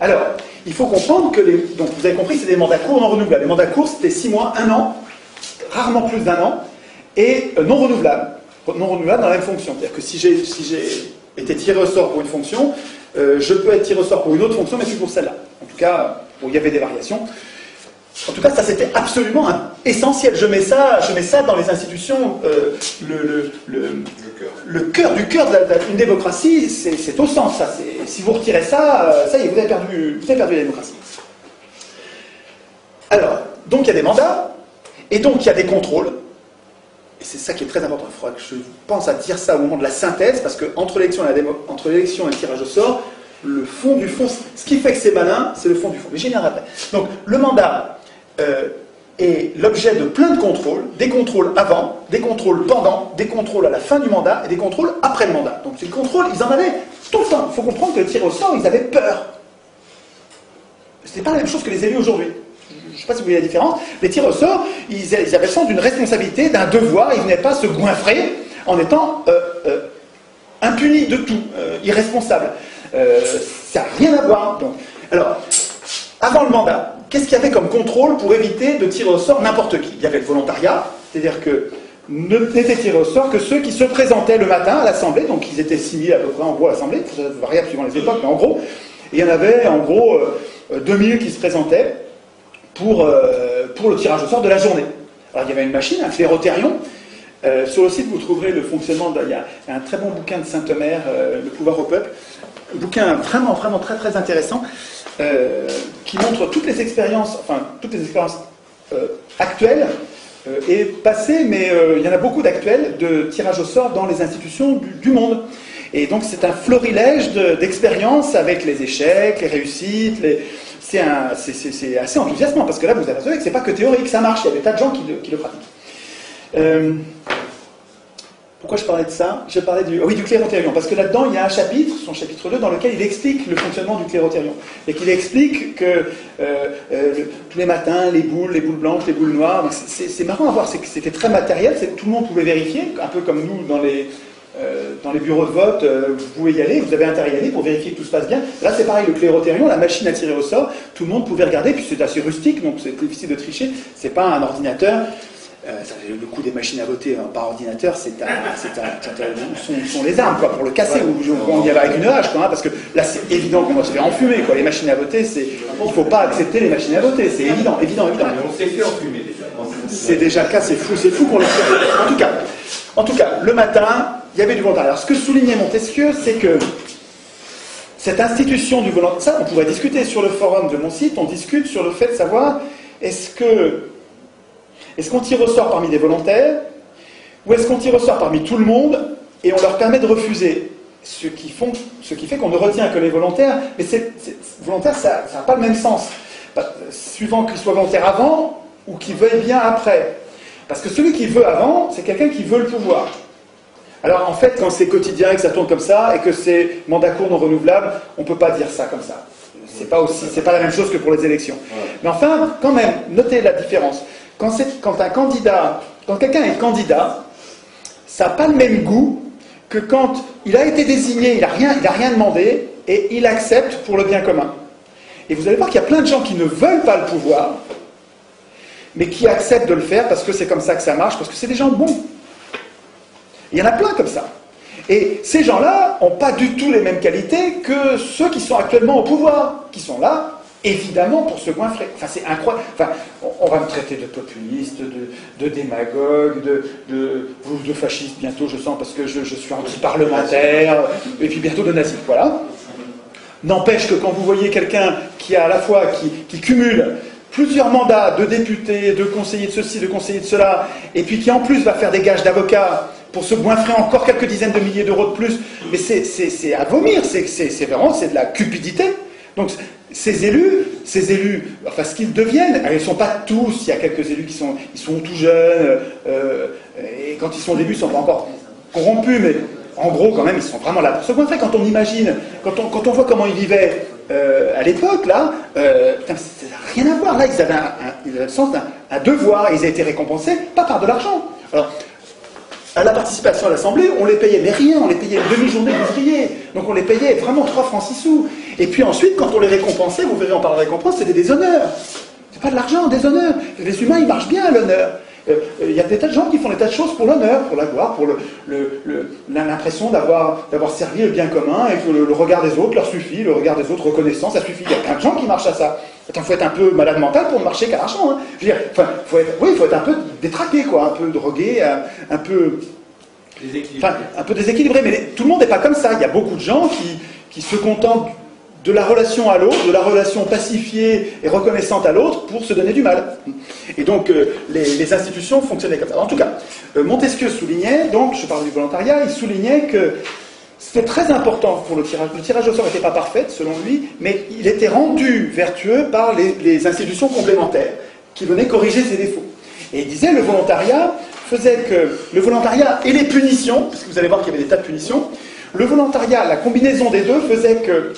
Alors, il faut comprendre que donc vous avez compris, c'est des mandats courts non renouvelables. Les mandats courts, c'était 6 mois, 1 an, rarement plus d'1 an, et non renouvelables. Non renouvelables dans la même fonction. C'est-à-dire que si j'ai été tiré au sort pour une fonction, je peux être tiré au sort pour une autre fonction, mais plus pour celle-là. En tout cas, bon, il y avait des variations. En tout cas, ça c'était absolument essentiel. Je mets ça dans les institutions. Le cœur du cœur d'une démocratie, c'est au centre. Ça, si vous retirez ça, ça y est, vous avez perdu la démocratie. Alors, donc il y a des mandats, et donc il y a des contrôles. Et c'est ça qui est très important. Il faudra que je pense à dire ça au moment de la synthèse, parce qu'entre l'élection et le tirage au sort, le fond du fond, ce qui fait que c'est malin, c'est le fond du fond. Mais j'y viendrai après. Donc, le mandat est l'objet de plein de contrôles, des contrôles avant, des contrôles pendant, des contrôles à la fin du mandat et des contrôles après le mandat. Donc ces contrôles, ils en avaient tout le temps. Il faut comprendre que le tir au sort, ils avaient peur. Ce n'est pas la même chose que les élus aujourd'hui. Je ne sais pas si vous voyez la différence. Les tirs au sort, ils avaient le sens d'une responsabilité, d'un devoir. Ils ne venaient pas se goinfrer en étant impunis de tout, irresponsables. Ça n'a rien à voir. Donc, alors, avant le mandat, qu'est-ce qu'il y avait comme contrôle pour éviter de tirer au sort n'importe qui? Il y avait le volontariat, c'est-à-dire que n'étaient tirés au sort que ceux qui se présentaient le matin à l'Assemblée, donc ils étaient 6000 à peu près en gros à l'Assemblée, ça variable suivant les époques, mais en gros, et il y en avait en gros 2000 qui se présentaient pour le tirage au sort de la journée. Alors il y avait une machine, un clérotérion. Sur le site, vous trouverez le fonctionnement. Il y a un très bon bouquin de Saint-Omer, Le pouvoir au peuple. Un bouquin vraiment, vraiment très, très intéressant qui montre toutes les expériences actuelles et passées, mais il y en a beaucoup d'actuelles de tirage au sort dans les institutions du monde. Et donc c'est un florilège d'expériences avec les échecs, les réussites. C'est assez enthousiasmant parce que là vous apercevez que c'est pas que théorique, ça marche. Il y a des tas de gens qui le pratiquent. Pourquoi je parlais de ça? Je parlais du clérotérion, parce que là-dedans, il y a un chapitre, son chapitre 2, dans lequel il explique le fonctionnement du clérotérion. Et qu'il explique que tous les matins, les boules blanches, les boules noires, c'est marrant à voir, c'était très matériel, tout le monde pouvait vérifier, un peu comme nous dans les bureaux de vote, vous pouvez y aller, vous avez intérêt à y aller pour vérifier que tout se passe bien. Là, c'est pareil, le clérotérion, la machine à tirer au sort, tout le monde pouvait regarder, puis c'est assez rustique, donc c'est difficile de tricher, c'est pas un ordinateur. Le coût des machines à voter par ordinateur, sont les armes quoi, pour le casser. On y va avec une hache, quoi, hein, parce que là c'est évident qu'on va se faire enfumer. Quoi. Les machines à voter, il ne faut pas accepter les machines à voter, c'est évident. Mais on s'est fait enfumer déjà. C'est déjà le cas, c'est fou qu'on le fait. En tout cas, le matin, il y avait du volontariat. Alors ce que soulignait Montesquieu, c'est cette institution du volontariat, ça on pourrait discuter sur le forum de mon site, on discute sur le fait de savoir est-ce qu'on tire au sort parmi des volontaires ou est-ce qu'on tire au sort parmi tout le monde et on leur permet de refuser, ce qui fait qu'on ne retient que les volontaires, mais volontaire ça n'a pas le même sens, suivant qu'ils soient volontaires avant ou qu'ils veuillent bien après. Parce que celui qui veut avant, c'est quelqu'un qui veut le pouvoir. Alors en fait, quand c'est quotidien et que ça tourne comme ça, et que c'est mandat court non renouvelable, on ne peut pas dire ça comme ça. C'est pas la même chose que pour les élections. Mais enfin, quand même, notez la différence. Quand quelqu'un est candidat, ça n'a pas le même goût que quand il a été désigné, il n'a rien demandé, et il accepte pour le bien commun. Et vous allez voir qu'il y a plein de gens qui ne veulent pas le pouvoir, mais qui acceptent de le faire parce que c'est comme ça que ça marche, parce que c'est des gens bons. Il y en a plein comme ça. Et ces gens-là n'ont pas du tout les mêmes qualités que ceux qui sont actuellement au pouvoir, qui sont là, évidemment, pour se goinfrer. Enfin, c'est incroyable. Enfin, on va me traiter de populiste, de démagogue, de fasciste bientôt, je sens, parce que je suis anti-parlementaire, et puis bientôt de nazi. Voilà. N'empêche que quand vous voyez quelqu'un qui a à la fois, qui cumule plusieurs mandats de député, de conseiller de ceci, de conseiller de cela, et puis qui en plus va faire des gages d'avocat pour se goinfrer encore quelques dizaines de milliers d'euros de plus, mais c'est à vomir, c'est vraiment de la cupidité. Donc ces élus, enfin ce qu'ils deviennent, ils ne sont pas tous, il y a quelques élus qui sont tout jeunes, et quand ils sont au début, ils ne sont pas encore corrompus, mais en gros quand même, ils sont vraiment là pour se goinfrer. Quand on imagine, quand on voit comment ils vivaient à l'époque, là, putain, ça n'a rien à voir. Là, ils avaient le sens d'un devoir, ils ont été récompensés, pas par de l'argent. Alors, à la participation à l'Assemblée, on les payait, mais rien, on les payait une demi-journée d'ouvrier. Donc on les payait vraiment 3 francs 6 sous. Et puis ensuite, quand on les récompensait, vous verrez, on parle de récompense, c'était des honneurs. C'est pas de l'argent, des honneurs. Les humains, ils marchent bien à l'honneur. Il y a des tas de gens qui font des tas de choses pour l'honneur, pour la gloire, pour l'impression d'avoir servi le bien commun et que le regard des autres leur suffit, le regard des autres reconnaissant, ça suffit. Il y a plein de gens qui marchent à ça. Attends, il faut être un peu malade mental pour ne marcher qu'à l'argent. Hein. Je veux dire, faut être un peu détraqué, quoi, un peu drogué, un peu déséquilibré. Mais tout le monde n'est pas comme ça. Il y a beaucoup de gens qui se contentent de la relation à l'autre, de la relation pacifiée et reconnaissante à l'autre pour se donner du mal. Et donc, les institutions fonctionnaient comme ça. En tout cas, Montesquieu soulignait, donc, je parle du volontariat, il soulignait que c'était très important pour le tirage. Le tirage au sort n'était pas parfait, selon lui, mais il était rendu vertueux par les institutions complémentaires qui venaient corriger ses défauts. Et il disait, le volontariat et les punitions, parce que vous allez voir qu'il y avait des tas de punitions, le volontariat, la combinaison des deux faisait que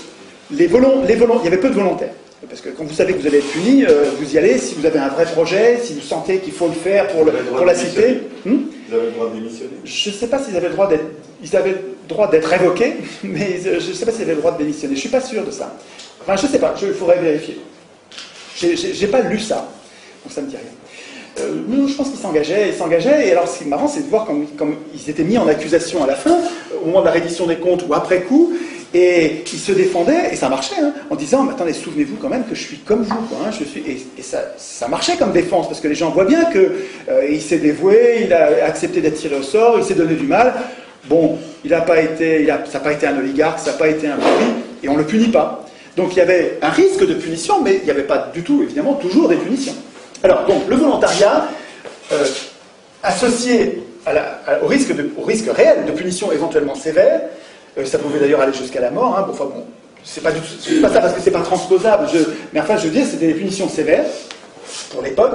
il y avait peu de volontaires. Parce que quand vous savez que vous allez être puni, vous y allez si vous avez un vrai projet, si vous sentez qu'il faut le faire pour la cité. Vous avez le droit de démissionner? Je ne sais pas s'ils avaient le droit d'être... Ils avaient le droit d'être révoqués, mais je ne sais pas s'ils avaient le droit de démissionner. Je ne suis pas sûr de ça. Enfin, je ne sais pas, il faudrait vérifier. Je n'ai pas lu ça, donc ça ne me dit rien. Je pense qu'ils s'engageaient, et alors ce qui est marrant, c'est de voir comme ils étaient mis en accusation à la fin, au moment de la reddition des comptes ou après coup, et ils se défendaient, et ça marchait, hein, en disant, mais attendez, souvenez-vous quand même que je suis comme vous, quoi, hein, et ça marchait comme défense, parce que les gens voient bien qu'il s'est dévoué, il a accepté d'être tiré au sort, il s'est donné du mal. Bon, ça n'a pas été un oligarque, ça n'a pas été un pourri, et on ne le punit pas. Donc il y avait un risque de punition, mais il n'y avait pas du tout, évidemment, toujours des punitions. Alors, donc, le volontariat, associé au risque réel de punition éventuellement sévère, ça pouvait d'ailleurs aller jusqu'à la mort, hein, c'est pas ça parce que c'est pas transposable, mais enfin, je veux dire, c'était des punitions sévères, pour l'époque.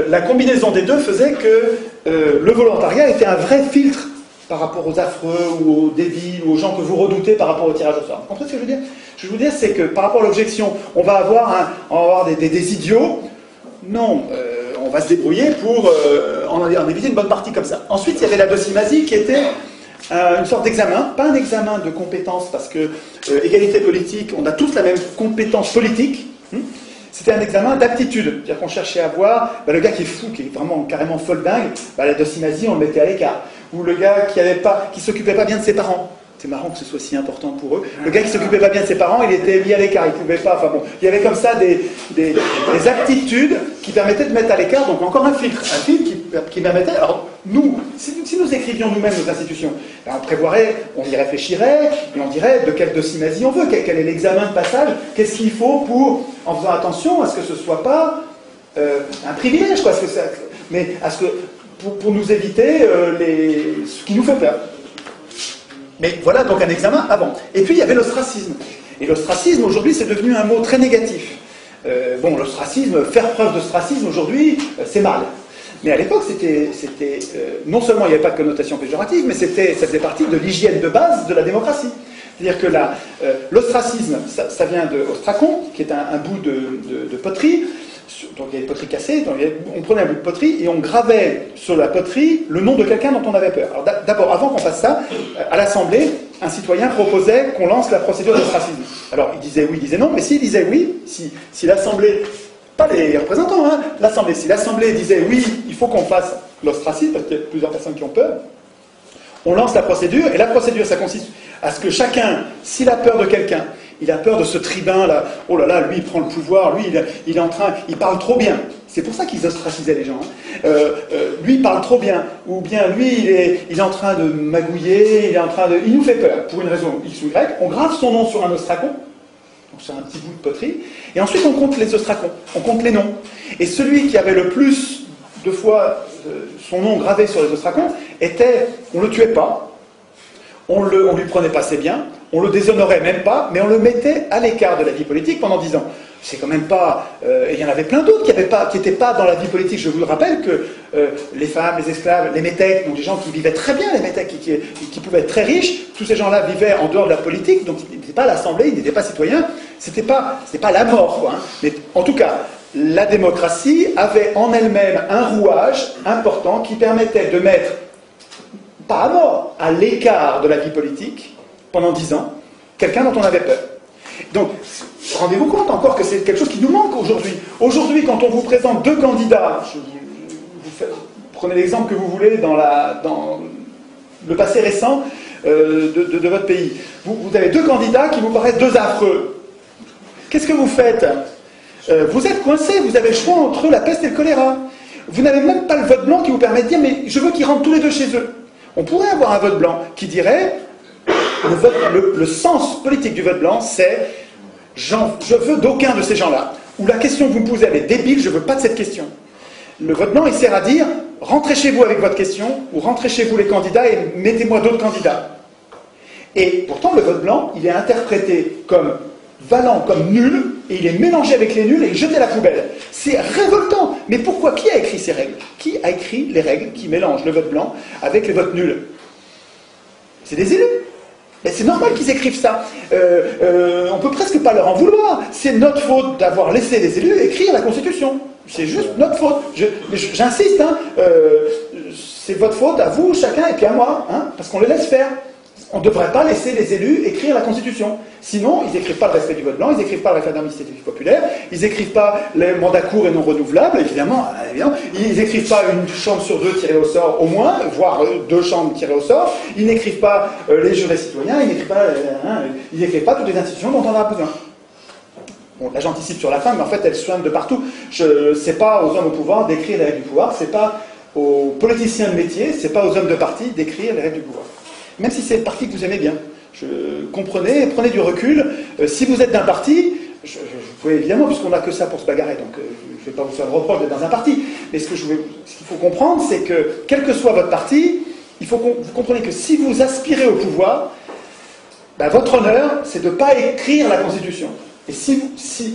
La combinaison des deux faisait que le volontariat était un vrai filtre par rapport aux affreux ou aux débiles ou aux gens que vous redoutez par rapport au tirage au sort. Vous comprenez ce que je veux dire? Ce que je veux dire, c'est que par rapport à l'objection, on va avoir des idiots. Non, on va se débrouiller pour en éviter une bonne partie comme ça. Ensuite, il y avait la docimasie qui était une sorte d'examen, pas un examen de compétences, parce que égalité politique, on a tous la même compétence politique. C'était un examen d'aptitude, c'est-à-dire qu'on cherchait à voir le gars qui est fou, qui est vraiment carrément folle dingue, la docimasie, on le mettait à l'écart. Ou le gars qui s'occupait pas bien de ses parents. c'est marrant que ce soit si important pour eux. Le gars qui s'occupait pas bien de ses parents, il était mis à l'écart, il pouvait pas. Enfin bon, il y avait comme ça des aptitudes qui permettaient de mettre à l'écart, donc encore un filtre qui permettait. Alors nous, si nous écrivions nous-mêmes nos institutions, ben, on prévoirait, on y réfléchirait, et on dirait de quelle docimasie on veut, quel est l'examen de passage, qu'est-ce qu'il faut pour, en faisant attention à ce que ce soit pas un privilège, quoi, mais à ce que pour nous éviter ce qui nous fait peur. Mais voilà donc un examen avant. Et puis il y avait l'ostracisme. Et l'ostracisme, aujourd'hui, c'est devenu un mot très négatif. Bon, l'ostracisme, faire preuve d'ostracisme, aujourd'hui, c'est mal. Mais à l'époque, c'était non seulement il n'y avait pas de connotation péjorative, mais ça faisait partie de l'hygiène de base de la démocratie. C'est-à-dire que l'ostracisme, ça vient de ostracon, qui est un bout de poterie. Donc il y avait des poteries cassées, on prenait un bout de poterie et on gravait sur la poterie le nom de quelqu'un dont on avait peur. Alors d'abord, avant qu'on fasse ça, à l'Assemblée, un citoyen proposait qu'on lance la procédure d'ostracisme. Alors il disait oui, il disait non, mais s'il disait oui, si l'Assemblée, pas les représentants, hein, l'Assemblée, si l'Assemblée disait oui, il faut qu'on fasse l'ostracisme, parce qu'il y a plusieurs personnes qui ont peur, on lance la procédure, et la procédure, ça consiste à ce que chacun, s'il a peur de quelqu'un, il a peur de ce tribun là, oh là là, lui il prend le pouvoir, lui il parle trop bien. C'est pour ça qu'ils ostracisaient les gens. Hein. Lui il parle trop bien, ou bien lui il est en train de magouiller, il nous fait peur, pour une raison X ou Y, on grave son nom sur un ostracon, donc sur un petit bout de poterie, et ensuite on compte les ostracons, on compte les noms. Et celui qui avait le plus de fois son nom gravé sur les ostracons, on ne le tuait pas, on lui prenait pas ses biens, on le déshonorait même pas, mais on le mettait à l'écart de la vie politique pendant 10 ans. C'est quand même pas... et il y en avait plein d'autres qui n'étaient pas dans la vie politique. Je vous le rappelle que les femmes, les esclaves, les métèques, donc des gens qui vivaient très bien, les métèques qui pouvaient être très riches, tous ces gens-là vivaient en dehors de la politique, donc ils n'étaient pas à l'Assemblée, ils n'étaient pas citoyens, c'était pas la mort, quoi. Hein. Mais en tout cas, la démocratie avait en elle-même un rouage important qui permettait de mettre, pas à mort, à l'écart de la vie politique, pendant 10 ans, quelqu'un dont on avait peur. Donc, rendez-vous compte encore que c'est quelque chose qui nous manque aujourd'hui. Aujourd'hui, quand on vous présente deux candidats, prenez l'exemple que vous voulez dans le passé récent de votre pays, vous avez deux candidats qui vous paraissent deux affreux. Qu'est-ce que vous faites? Vous êtes coincé, vous avez le choix entre la peste et le choléra. Vous n'avez même pas le vote blanc qui vous permet de dire « mais je veux qu'ils rentrent tous les deux chez eux ». On pourrait avoir un vote blanc qui dirait... Le sens politique du vote blanc, c'est je veux d'aucun de ces gens-là. Ou la question que vous me posez, elle est débile, je ne veux pas de cette question. Le vote blanc, il sert à dire rentrez chez vous avec votre question, ou rentrez chez vous les candidats et mettez-moi d'autres candidats. Et pourtant, le vote blanc, il est interprété comme valant, comme nul, et il est mélangé avec les nuls et jeté à la poubelle. C'est révoltant. Mais pourquoi? Qui a écrit ces règles? Qui a écrit les règles qui mélangent le vote blanc avec les votes nuls? C'est des élus. Mais c'est normal qu'ils écrivent ça. On peut presque pas leur en vouloir. C'est notre faute d'avoir laissé les élus écrire la Constitution. C'est juste notre faute. J'insiste, hein, c'est votre faute à vous, chacun, et puis à moi, hein, parce qu'on les laisse faire. On ne devrait pas laisser les élus écrire la Constitution. Sinon, ils n'écrivent pas le respect du vote blanc, ils n'écrivent pas le référendum d'initiative populaire, ils n'écrivent pas les mandats courts et non renouvelables, évidemment, ils n'écrivent pas une chambre sur deux tirée au sort au moins, voire deux chambres tirées au sort, ils n'écrivent pas les jurés citoyens, ils n'écrivent pas toutes les institutions dont on a besoin. Bon, là j'anticipe sur la fin, mais en fait elles soignent de partout. C'est pas aux hommes au pouvoir d'écrire les règles du pouvoir, c'est pas aux politiciens de métier, c'est pas aux hommes de parti d'écrire les règles du pouvoir. Même si c'est le parti que vous aimez bien. Comprenez, prenez du recul. Si vous êtes d'un parti, vous pouvez évidemment, puisqu'on n'a que ça pour se bagarrer, donc je ne vais pas vous faire le reproche d'être dans un parti, mais ce qu'il faut comprendre, c'est que, quel que soit votre parti, il faut que vous compreniez que si vous aspirez au pouvoir, ben, votre honneur, c'est de ne pas écrire la Constitution. Et si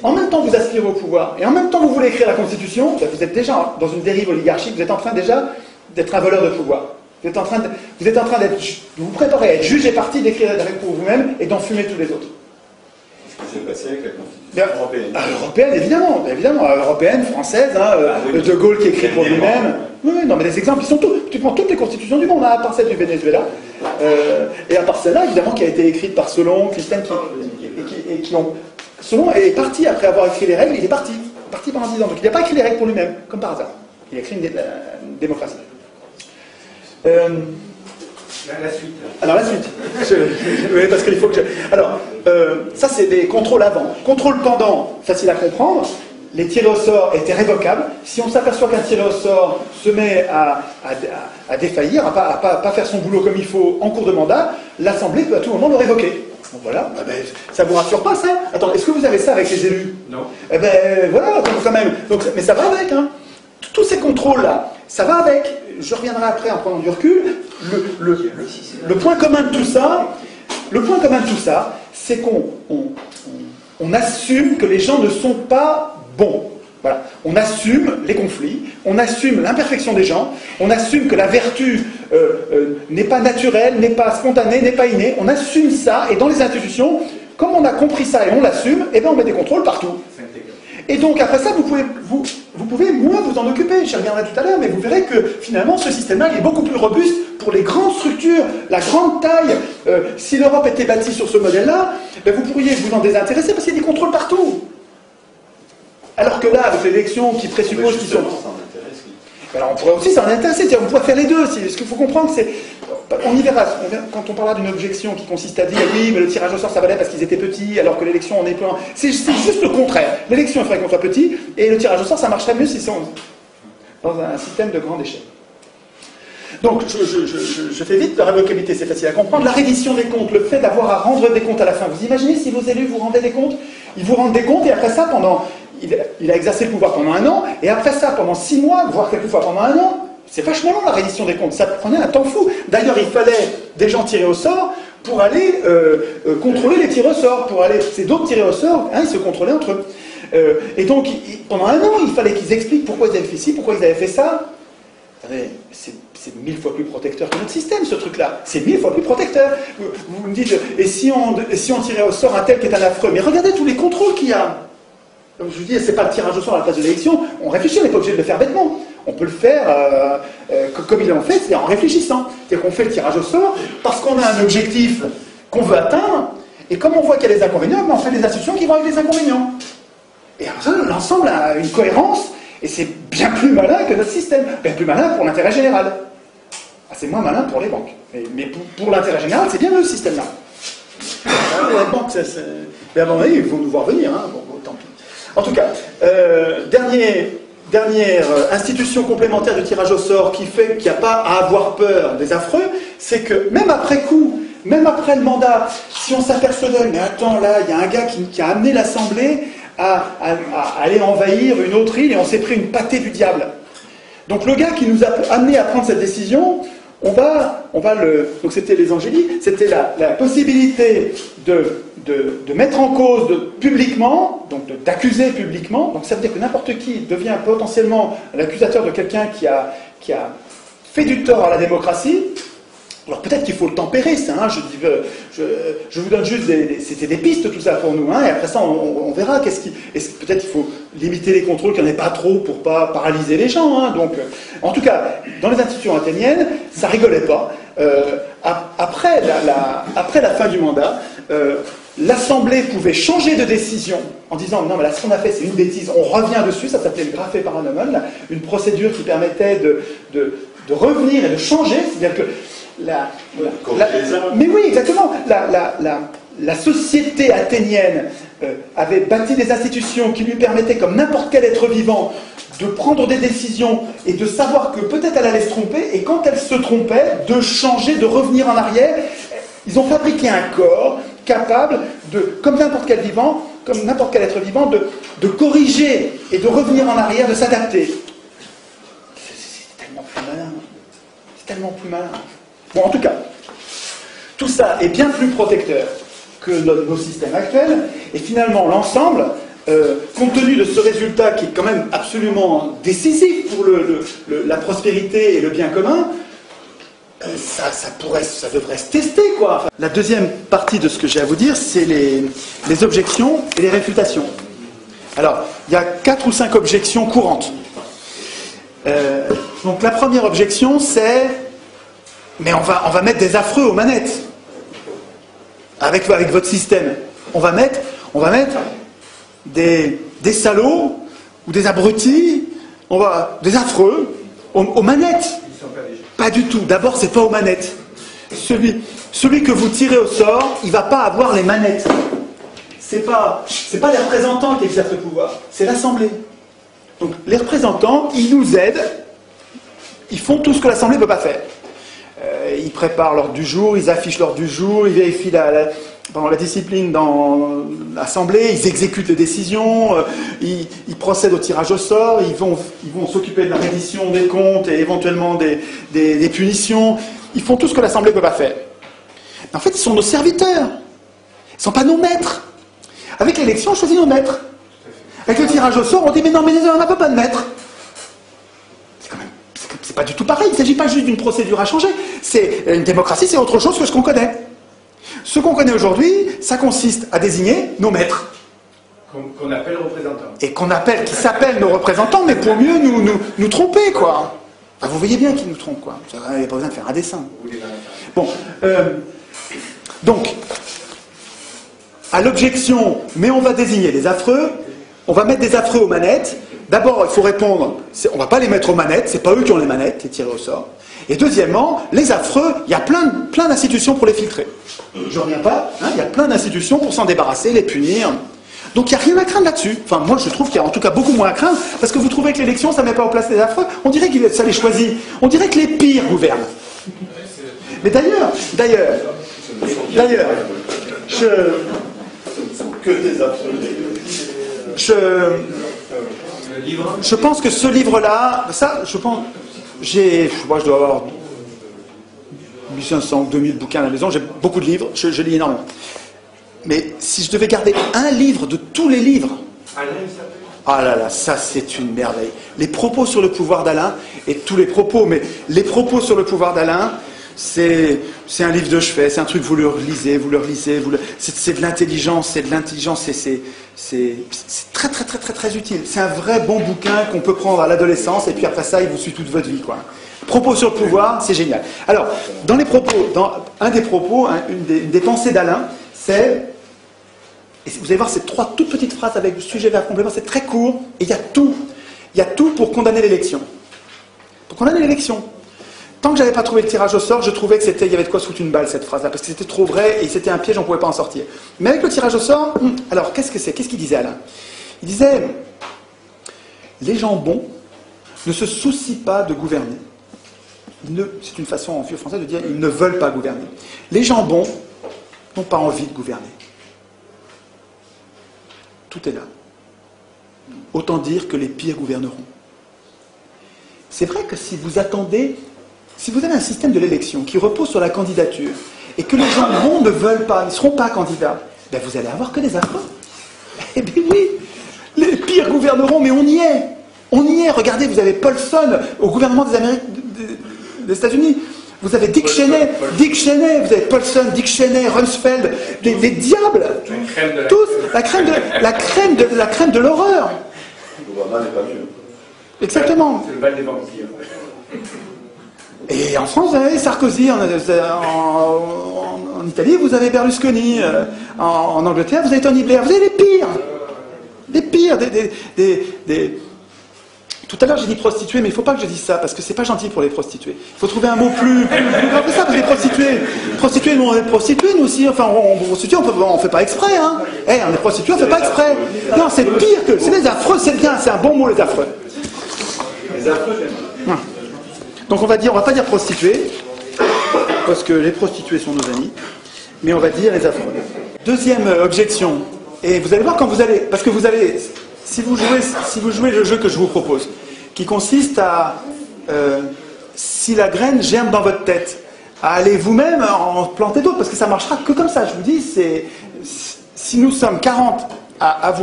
en même temps vous aspirez au pouvoir, et en même temps vous voulez écrire la Constitution, ben, vous êtes déjà dans une dérive oligarchique, vous êtes en train déjà d'être un voleur de pouvoir. Vous êtes en train vous préparez à être juge et parti d'écrire des règles pour vous-même et d'enfumer tous les autres. Ce qui s'est passé avec la Constitution européenne. Européenne, évidemment, européenne, française, De Gaulle qui écrit pour lui-même. Oui, non, mais les exemples, ils sont tous. Tu prends toutes les constitutions du monde, à part celle du Venezuela, et à part celle-là, évidemment, qui a été écrite par Solon, Clisthène, Solon est parti après avoir écrit les règles, il est parti pendant 10 ans. Donc il n'a pas écrit les règles pour lui-même, comme par hasard. Il a écrit une démocratie. La suite. Alors la suite. Oui, parce qu'il faut que Alors, ça c'est des contrôles avant. Contrôle pendant, facile à comprendre. Les tirés au sort étaient révocables. Si on s'aperçoit qu'un tiré au sort se met à défaillir, à pas faire son boulot comme il faut en cours de mandat, l'Assemblée peut à tout moment le révoquer. Donc voilà, ça vous rassure pas ça? Attends, est-ce que vous avez ça avec les élus? Non. Eh ben voilà, quand même. Donc, mais ça va avec, hein. Tous ces contrôles-là, ça va avec. Je reviendrai après en prenant du recul. Le point commun de tout ça, c'est qu'on assume que les gens ne sont pas bons. Voilà. On assume les conflits, on assume l'imperfection des gens, on assume que la vertu n'est pas naturelle, n'est pas spontanée, n'est pas innée. On assume ça, et dans les institutions, comme on a compris ça et on l'assume, eh ben on met des contrôles partout. Et donc après ça, vous pouvez moins vous en occuper, j'y reviendrai tout à l'heure, mais vous verrez que finalement ce système-là est beaucoup plus robuste pour les grandes structures, la grande taille. Si l'Europe était bâtie sur ce modèle-là, ben vous pourriez vous en désintéresser parce qu'il y a des contrôles partout. Alors que là, avec l'élection qui présuppose qu'ils sont... Alors on pourrait aussi s'en intéresser, on pourrait faire les deux. Ce qu'il faut comprendre, c'est... On y verra, quand on parlera d'une objection qui consiste à dire oui, mais le tirage au sort ça valait parce qu'ils étaient petits, alors que l'élection on est plein. C'est juste le contraire. L'élection il faudrait qu'on soit petit, et le tirage au sort ça marcherait mieux s'ils sont dans un système de grande échelle. Donc je fais vite, la révocabilité c'est facile à comprendre. La reddition des comptes, le fait d'avoir à rendre des comptes à la fin. Vous imaginez si vos élus vous rendaient des comptes? Ils vous rendent des comptes et après ça, il a exercé le pouvoir pendant 1 an, et après ça pendant 6 mois, voire quelquefois pendant 1 an. C'est vachement long la reddition des comptes, ça prenait un temps fou. D'ailleurs, il fallait des gens tirés au sort pour aller contrôler les tirés au sort, c'est d'autres tirés au sort, hein, ils se contrôlaient entre eux. Et donc, pendant 1 an, il fallait qu'ils expliquent pourquoi ils avaient fait ci, pourquoi ils avaient fait ça. C'est 1000 fois plus protecteur que notre système, ce truc-là. C'est 1000 fois plus protecteur. Vous me dites, et si on tirait au sort un tel qui est un affreux? Mais regardez tous les contrôles qu'il y a. Donc je vous dis, c'est pas le tirage au sort à la place de l'élection. On réfléchit, on n'est pas obligé de le faire bêtement. On peut le faire comme ils l'ont fait, c'est en réfléchissant. C'est-à-dire qu'on fait le tirage au sort parce qu'on a un objectif qu'on veut atteindre, et comme on voit qu'il y a des inconvénients, on fait des institutions qui vont avec les inconvénients. Et alors ça, l'ensemble a une cohérence, et c'est bien plus malin que notre système. Bien plus malin pour l'intérêt général. Ah, c'est moins malin pour les banques. Mais pour l'intérêt général, c'est bien le système-là. Les banques, mais à mon avis, ils vont nous voir venir. Hein. Bon, tant pis. En tout cas, dernière institution complémentaire de tirage au sort qui fait qu'il n'y a pas à avoir peur des affreux, c'est que même après coup, même après le mandat, si on s'apercevait, mais attends, là, il y a un gars qui a amené l'Assemblée à aller envahir une autre île et on s'est pris une pâtée du diable. Donc le gars qui nous a amené à prendre cette décision, on va donc c'était les angéliques, c'était la possibilité de mettre en cause publiquement, donc d'accuser publiquement, donc ça veut dire que n'importe qui devient potentiellement l'accusateur de quelqu'un qui a fait du tort à la démocratie. Alors peut-être qu'il faut le tempérer, ça, hein, je vous donne juste c'était des pistes tout ça pour nous, hein, et après ça on verra peut-être qu'il faut limiter les contrôles, qu'il n'y en ait pas trop pour pas paralyser les gens, hein, donc en tout cas dans les institutions athéniennes ça rigolait pas. Après la fin du mandat, l'Assemblée pouvait changer de décision en disant non mais là ce qu'on a fait c'est une bêtise, on revient dessus, ça s'appelait le graphé paranomon, une procédure qui permettait de revenir et de changer, c'est-à-dire que mais oui, exactement. La société athénienne avait bâti des institutions qui lui permettaient, comme n'importe quel être vivant, de prendre des décisions et de savoir que peut-être elle allait se tromper, et quand elle se trompait, de changer, de revenir en arrière. Ils ont fabriqué un corps capable comme n'importe quel vivant, comme n'importe quel être vivant, de corriger et de revenir en arrière, de s'adapter. C'est tellement plus malin. C'est tellement plus malin. Bon, en tout cas, tout ça est bien plus protecteur que nos systèmes actuels, et finalement, l'ensemble, compte tenu de ce résultat qui est quand même absolument décisif pour la prospérité et le bien commun, ça devrait se tester, quoi. Enfin, la deuxième partie de ce que j'ai à vous dire, c'est les objections et les réfutations. Alors, il y a 4 ou 5 objections courantes. Donc, la première objection, c'est... Mais on va mettre des affreux aux manettes. Avec votre système. On va mettre des salauds ou des abrutis, des affreux aux manettes. Pas du tout. D'abord, c'est pas aux manettes. Celui que vous tirez au sort, il ne va pas avoir les manettes. C'est pas les représentants qui exercent le pouvoir, c'est l'Assemblée. Donc les représentants, ils nous aident, ils font tout ce que l'Assemblée ne peut pas faire. Ils préparent l'ordre du jour, ils affichent l'ordre du jour, ils vérifient la discipline dans l'Assemblée, ils exécutent les décisions, ils procèdent au tirage au sort, ils vont s'occuper de la reddition des comptes et éventuellement des punitions. Ils font tout ce que l'Assemblée ne peut pas faire. Mais en fait, ils sont nos serviteurs. Ils ne sont pas nos maîtres. Avec l'élection, on choisit nos maîtres. Avec le tirage au sort, on dit mais non, mais on n'a pas de maître. C'est pas du tout pareil. Il ne s'agit pas juste d'une procédure à changer. C'est une démocratie, c'est autre chose que ce qu'on connaît. Ce qu'on connaît aujourd'hui, ça consiste à désigner nos maîtres. Qu'on appelle représentants. Et qui s'appellent nos représentants, mais pour mieux nous tromper, quoi. Enfin, vous voyez bien qu'ils nous trompent, quoi. Il n'y a pas besoin de faire un dessin. Bon. Donc, à l'objection, mais on va désigner les affreux, on va mettre des affreux aux manettes. D'abord, il faut répondre, on ne va pas les mettre aux manettes, c'est pas eux qui ont les manettes, les tirés au sort. Et deuxièmement, les affreux, il y a plein d'institutions pour les filtrer. Je ne reviens pas, hein, il y a plein d'institutions pour s'en débarrasser, les punir. Donc il n'y a rien à craindre là-dessus. Enfin, moi je trouve qu'il y a en tout cas beaucoup moins à craindre, parce que vous trouvez que l'élection, ça ne met pas en place les affreux. On dirait que ça les choisit. On dirait que les pires gouvernent. Mais d'ailleurs, que des affreux. Je pense que ce livre-là, ça, je pense, moi je dois avoir 1500 ou 2000 bouquins à la maison, j'ai beaucoup de livres, je lis énormément. Mais si je devais garder un livre de tous les livres, ah là là, ça c'est une merveille. Les propos sur le pouvoir d'Alain, et tous les propos, mais les propos sur le pouvoir d'Alain, c'est un livre de chevet, c'est un truc, vous le relisez, c'est de l'intelligence, c'est très très très très très utile. C'est un vrai bon bouquin qu'on peut prendre à l'adolescence, et puis après ça, il vous suit toute votre vie, quoi. Propos sur le pouvoir, c'est génial. Alors, dans les propos, un des propos, une des pensées d'Alain, c'est, et vous allez voir ces 3 toutes petites phrases avec le sujet vers complément, c'est très court, et il y a tout pour condamner l'élection. Pour condamner l'élection. Tant que j'avais pas trouvé le tirage au sort, je trouvais que il y avait de quoi se foutre une balle, cette phrase-là, parce que c'était trop vrai, et c'était un piège, on ne pouvait pas en sortir. Mais avec le tirage au sort, alors qu'est-ce que c'est? Qu'est-ce qu'il disait, Alain? Il disait, les gens bons ne se soucient pas de gouverner. C'est une façon en vieux français de dire, ils ne veulent pas gouverner. Les gens bons n'ont pas envie de gouverner. Tout est là. Autant dire que les pires gouverneront. C'est vrai que si vous avez un système de l'élection qui repose sur la candidature, et que les gens bons ne veulent pas, ne seront pas candidats, ben vous allez avoir que des affreux. Eh bien oui, les pires gouverneront, mais on y est. On y est. Regardez, vous avez Paulson au gouvernement des États-Unis. Vous avez Dick Cheney, vous avez Paulson, Dick Cheney, Rumsfeld, des diables. Tous, la crème de l'horreur. Obama n'est pas mieux. Exactement. C'est le bal des vampires. Et en France, vous avez Sarkozy, en Italie, vous avez Berlusconi, en Angleterre, vous avez Tony Blair, vous avez les pires. Les pires, Tout à l'heure, j'ai dit prostituées, mais il ne faut pas que je dise ça, parce que c'est pas gentil pour les prostituées. Il faut trouver un mot plus grave que ça, parce que les prostituées, nous, on est prostituées, nous aussi, enfin, on ne fait pas exprès, hein. On est prostituées, on ne fait pas exprès. Non, c'est pire que, c'est les affreux, c'est bien, c'est un bon mot, les affreux. Les affreux, j'aime. Donc on va pas dire prostituées, parce que les prostituées sont nos amis, mais on va dire les affreux. Deuxième objection, et vous allez voir quand vous allez, parce que vous allez, si vous jouez le jeu que je vous propose, qui consiste à, si la graine germe dans votre tête, à aller vous-même en planter d'autres, parce que ça marchera que comme ça, je vous dis, si nous sommes 40 à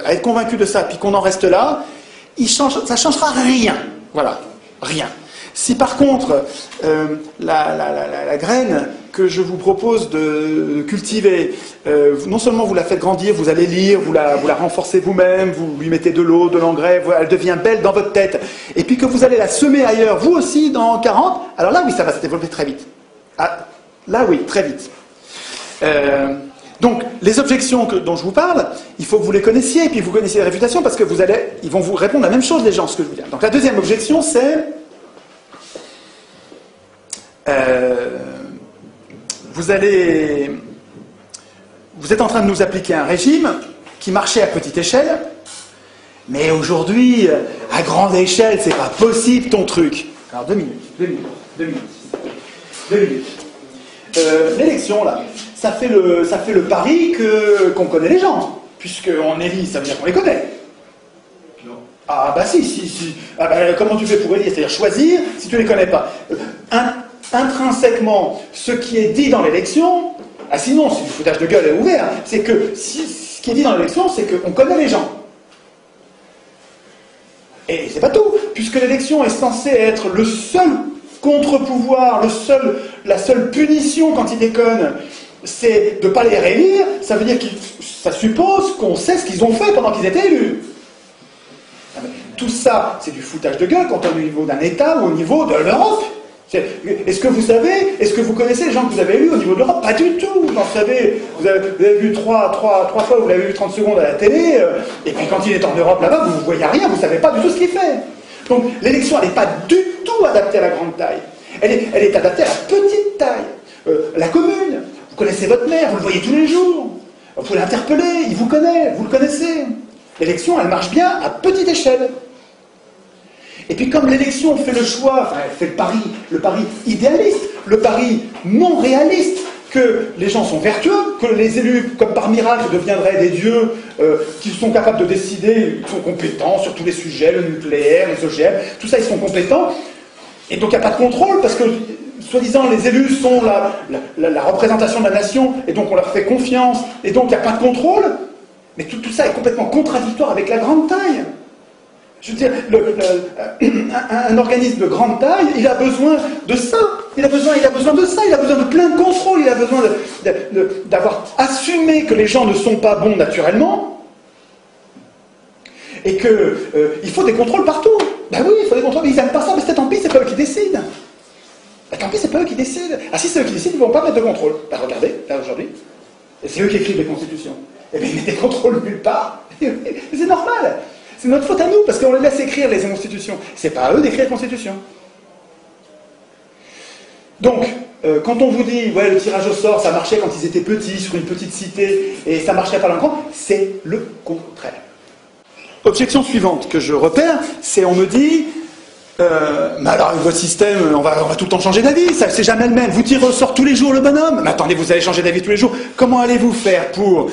être convaincus de ça, puis qu'on en reste là, ça changera rien, voilà, rien. Si par contre, la graine que je vous propose de cultiver, non seulement vous la faites grandir, vous allez lire, vous la renforcez vous-même, vous lui mettez de l'eau, de l'engrais, elle devient belle dans votre tête, et puis que vous allez la semer ailleurs, vous aussi, dans 40, alors là, oui, ça va se développer très vite. Ah, là, oui, très vite. Donc, les objections dont je vous parle, il faut que vous les connaissiez, et puis vous connaissiez les réfutations, parce que ils vont vous répondre la même chose, les gens, ce que je vous dis. Donc, la deuxième objection, c'est... vous êtes en train de nous appliquer un régime qui marchait à petite échelle, mais aujourd'hui, à grande échelle, c'est pas possible ton truc. Alors 2 minutes. L'élection, là, ça fait le pari qu'on connaît les gens, puisqu'on élit, ça veut dire qu'on les connaît. Non. Ah bah si. Ah bah, comment tu fais pour élire? C'est-à-dire choisir si tu ne les connais pas. Intrinsèquement, ce qui est dit dans l'élection, ah sinon, c'est du foutage de gueule ouvert, c'est que ce qui est dit dans l'élection, c'est qu'on connaît les gens. Et c'est pas tout, puisque l'élection est censée être le seul contre-pouvoir, la seule punition quand ils déconnent, c'est de ne pas les réélire. Ça veut dire que ça suppose qu'on sait ce qu'ils ont fait pendant qu'ils étaient élus. Tout ça, c'est du foutage de gueule quand on est au niveau d'un État ou au niveau de l'Europe. Est-ce que vous connaissez les gens que vous avez élus au niveau de l'Europe? Pas du tout. Vous en savez, vous avez vu trois fois, vous l'avez vu 30 secondes à la télé, et puis quand il est en Europe là-bas, vous ne voyez rien, vous ne savez pas du tout ce qu'il fait. Donc l'élection, elle n'est pas du tout adaptée à la grande taille. Elle est adaptée à la petite taille. La commune, vous connaissez votre maire, vous le voyez tous les jours. Vous pouvez l'interpeller, il vous connaît, vous le connaissez. L'élection, elle marche bien à petite échelle. Et puis comme l'élection fait le choix, enfin elle fait le pari idéaliste, le pari non réaliste, que les gens sont vertueux, que les élus, comme par miracle, deviendraient des dieux qui sont capables de décider, ils sont compétents sur tous les sujets, le nucléaire, les OGM, tout ça ils sont compétents, et donc il n'y a pas de contrôle, parce que soi-disant les élus sont la représentation de la nation, et donc on leur fait confiance, et donc il n'y a pas de contrôle, mais tout ça est complètement contradictoire avec la grande taille. Je veux dire, un organisme de grande taille, il a besoin de ça. Il a besoin de ça. Il a besoin de plein de contrôle. Il a besoin d'avoir assumé que les gens ne sont pas bons naturellement. Et qu'il faut des contrôles partout. Ben oui, il faut des contrôles. Ils n'aiment pas ça, mais tant pis, c'est pas eux qui décident. Ben, tant pis, c'est pas eux qui décident. Ah si c'est eux qui décident, ils ne vont pas mettre de contrôle. Ben regardez, là aujourd'hui. Et c'est eux qui écrivent les constitutions. Et bien ils mettent des contrôles nulle part. C'est normal. C'est notre faute à nous, parce qu'on les laisse écrire les constitutions. C'est pas à eux d'écrire les constitutions. Donc, quand on vous dit, ouais, le tirage au sort, ça marchait quand ils étaient petits, sur une petite cité, et ça marcherait pas dans le grand, c'est le contraire. Objection suivante que je repère, c'est on me dit, mais alors avec votre système, on va tout le temps changer d'avis, ça c'est jamais le même. Vous tirez au sort tous les jours le bonhomme, mais attendez, vous allez changer d'avis tous les jours. Comment allez-vous faire pour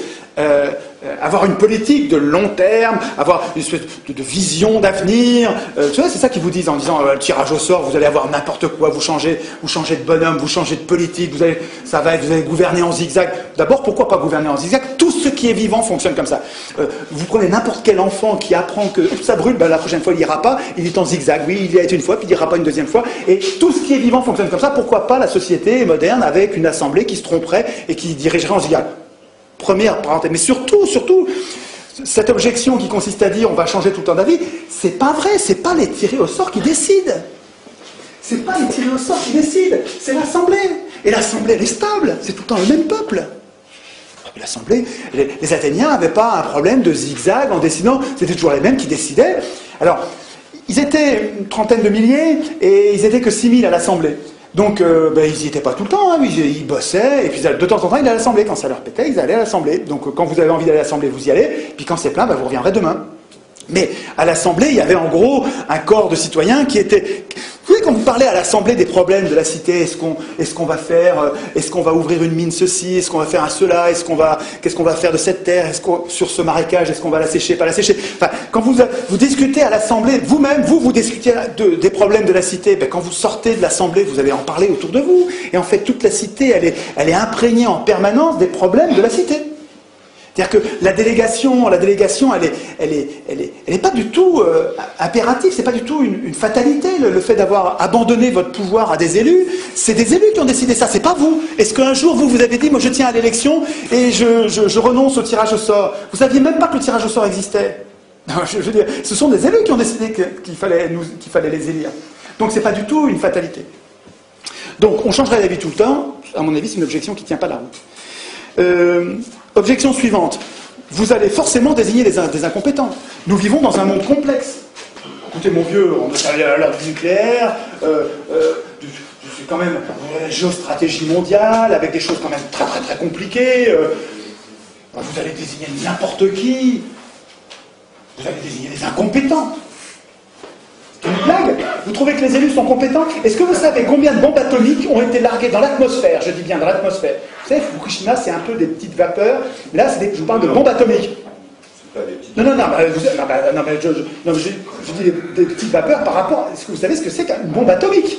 avoir une politique de long terme, avoir une espèce de vision d'avenir, tu vois, c'est ça qu'ils vous disent en disant le tirage au sort, vous allez avoir n'importe quoi, vous changez de bonhomme, vous changez de politique, vous allez gouverner en zigzag. D'abord, pourquoi pas gouverner en zigzag? Tout ce qui est vivant fonctionne comme ça. Vous prenez n'importe quel enfant qui apprend que ça brûle, ben, la prochaine fois il n'ira pas, il est en zigzag, oui, il y a été une fois, puis il n'ira pas une deuxième fois, et tout ce qui est vivant fonctionne comme ça. Pourquoi pas la société moderne avec une assemblée qui se tromperait et qui dirigerait en zigzag? Première parenthèse, mais surtout, cette objection qui consiste à dire on va changer tout le temps d'avis, c'est pas vrai, c'est pas les tirés au sort qui décident. C'est pas les tirés au sort qui décident, c'est l'Assemblée. Et l'Assemblée, elle est stable, c'est tout le temps le même peuple. L'Assemblée, les Athéniens n'avaient pas un problème de zigzag en décidant, c'était toujours les mêmes qui décidaient. Alors, ils étaient une trentaine de milliers et ils étaient que 6000 à l'Assemblée. Donc, ils n'y étaient pas tout le temps, hein, ils bossaient, et puis de temps en temps, ils allaient à l'Assemblée. Quand ça leur pétait, ils allaient à l'Assemblée. Donc, quand vous avez envie d'aller à l'Assemblée, vous y allez, puis quand c'est plein, vous reviendrez demain. Mais à l'Assemblée, il y avait en gros un corps de citoyens qui était... Vous savez, quand vous parlez à l'Assemblée des problèmes de la cité, est-ce qu'on va faire, est-ce qu'on va ouvrir une mine ceci, est-ce qu'on va faire un cela, qu'est-ce qu'on va faire de cette terre, sur ce marécage, est-ce qu'on va la sécher, pas la sécher. Enfin, quand vous discutez à l'Assemblée, vous-même, vous discutez des problèmes de la cité, ben, quand vous sortez de l'Assemblée, vous allez en parler autour de vous. Et en fait, toute la cité, elle est imprégnée en permanence des problèmes de la cité. C'est-à-dire que la délégation, elle est pas du tout impérative, c'est pas du tout une fatalité, le fait d'avoir abandonné votre pouvoir à des élus. C'est des élus qui ont décidé ça, c'est pas vous. Est-ce qu'un jour, vous avez dit, moi je tiens à l'élection et je renonce au tirage au sort? Vous saviez même pas que le tirage au sort existait. Non, je veux dire, ce sont des élus qui ont décidé qu'il fallait les élire. Donc c'est pas du tout une fatalité. Donc on changerait d'avis tout le temps, à mon avis c'est une objection qui ne tient pas la route. Objection suivante, vous allez forcément désigner des incompétents. Nous vivons dans un monde complexe. écoutez mon vieux, on a l'heure du nucléaire, c'est quand même la géostratégie mondiale, avec des choses quand même très très très compliquées. Vous allez désigner n'importe qui. Vous allez désigner des incompétents. C'est une blague. Vous trouvez que les élus sont compétents? Est-ce que vous savez combien de bombes atomiques ont été larguées dans l'atmosphère? Je dis bien dans l'atmosphère. Vous savez, Fukushima, c'est un peu des petites vapeurs. Là, je vous parle de bombes atomiques. Non, je dis des petites vapeurs par rapport... Est-ce que vous savez ce que c'est qu'une bombe atomique?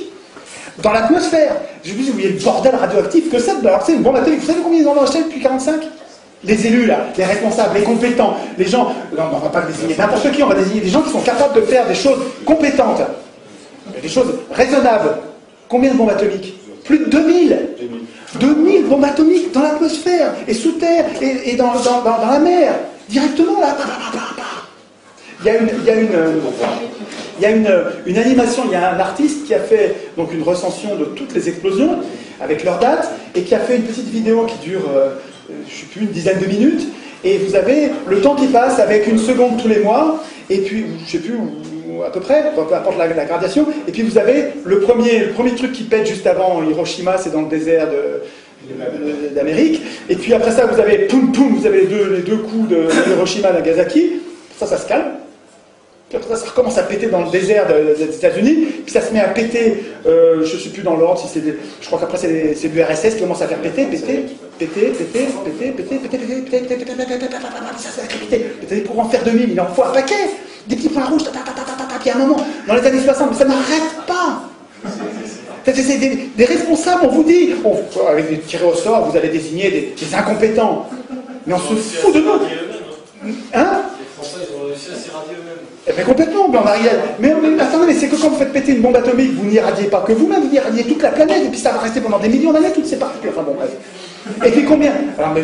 Dans l'atmosphère. Je vous dis, vous voyez le bordel radioactif que c'est. Alors, c'est une bombe atomique. Vous savez combien ils en ont acheté depuis 1945? Les élus, là, les responsables, les compétents, les gens... Non, on ne va pas désigner n'importe qui, on va désigner des gens qui sont capables de faire des choses compétentes, des choses raisonnables. Combien de bombes atomiques? Plus de 2000. 2000 bombes atomiques dans l'atmosphère, et sous terre, et dans la mer. Directement, là. Il y a une animation, il y a un artiste qui a fait donc une recension de toutes les explosions, avec leurs dates, et qui a fait une petite vidéo qui dure... je ne sais plus, une dizaine de minutes, et vous avez le temps qui passe avec 1 seconde tous les mois, et puis, je ne sais plus, à peu près, peu importe la gradation, et puis vous avez le premier truc qui pète juste avant Hiroshima, c'est dans le désert d'Amérique, et puis après ça, vous avez poum poum, vous avez les deux coups de Hiroshima et Nagasaki, ça se calme. Puis après ça recommence à péter dans le désert des États-Unis, puis ça se met à péter, je ne sais plus dans l'ordre, si c'est je crois qu'après c'est l'URSS qui commence à faire péter, pour en faire 2000, il en faut un paquet, des petits points rouges, puis à un moment, dans les années 60, mais ça n'arrête pas. C'est des responsables, on vous dit, avec des tirés au sort, vous allez désigner des incompétents, mais on se fout de nous. Hein? Mais complètement, mais attendez, mais c'est que quand vous faites péter une bombe atomique, vous n'irradiez pas que vous-même, vous irradiez toute la planète, et puis ça va rester pendant des millions d'années, toutes ces particules. Enfin bon, bref. Et puis combien? Alors, mais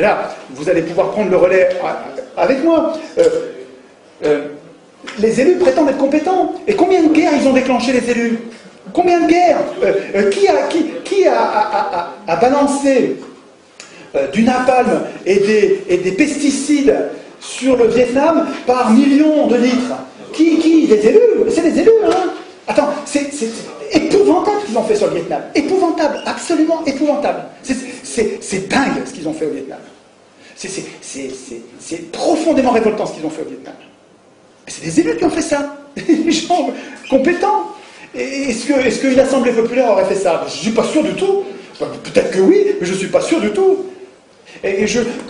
là, vous allez pouvoir prendre le relais avec moi. Les élus prétendent être compétents. Et combien de guerres ils ont déclenché, les élus? Combien de guerres? Qui a balancé du napalm et des pesticides sur le Vietnam par millions de litres? Qui? Les élus? C'est les élus, hein? Attends, c'est épouvantable ce qu'ils ont fait sur le Vietnam. Épouvantable, absolument épouvantable. C'est dingue ce qu'ils ont fait au Vietnam. C'est profondément révoltant ce qu'ils ont fait au Vietnam. C'est des élus qui ont fait ça. Des gens compétents. Est-ce qu'une assemblée populaire aurait fait ça? Je ne suis pas sûr du tout. Peut-être que oui, mais je ne suis pas sûr du tout. Et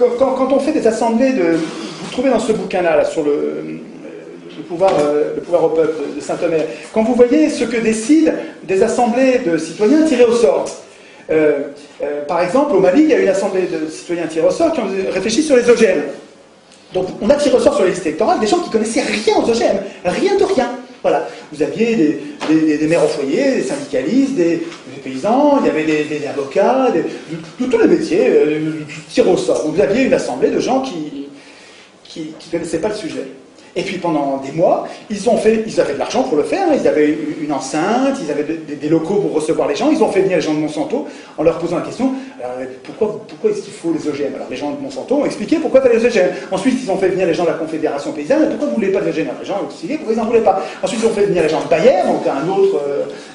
quand on fait des assemblées vous trouvez dans ce bouquin-là, là, sur le pouvoir au peuple de Saint-Omer, quand vous voyez ce que décident des assemblées de citoyens tirés au sort. Par exemple, au Mali, il y a une assemblée de citoyens tirés au sort qui ont réfléchi sur les OGM. Donc on a tiré au sort sur les listes électorales des gens qui ne connaissaient rien aux OGM, rien de rien. Voilà. Vous aviez des maires au foyer, des syndicalistes, des paysans, il y avait des avocats, de tous les métiers, tirés au sort. Donc vous aviez une assemblée de gens qui ne connaissaient pas le sujet. Et puis pendant des mois, ils avaient de l'argent pour le faire, ils avaient une enceinte, ils avaient des locaux pour recevoir les gens, ils ont fait venir les gens de Monsanto en leur posant la question, pourquoi est-ce qu'il faut les OGM? Alors les gens de Monsanto ont expliqué pourquoi il fallait les OGM. Ensuite, ils ont fait venir les gens de la Confédération Paysanne, pourquoi vous ne voulez pas de OGM? Les gens ont expliqué pourquoi ils n'en voulaient pas. Ensuite, ils ont fait venir les gens de Bayer, donc un autre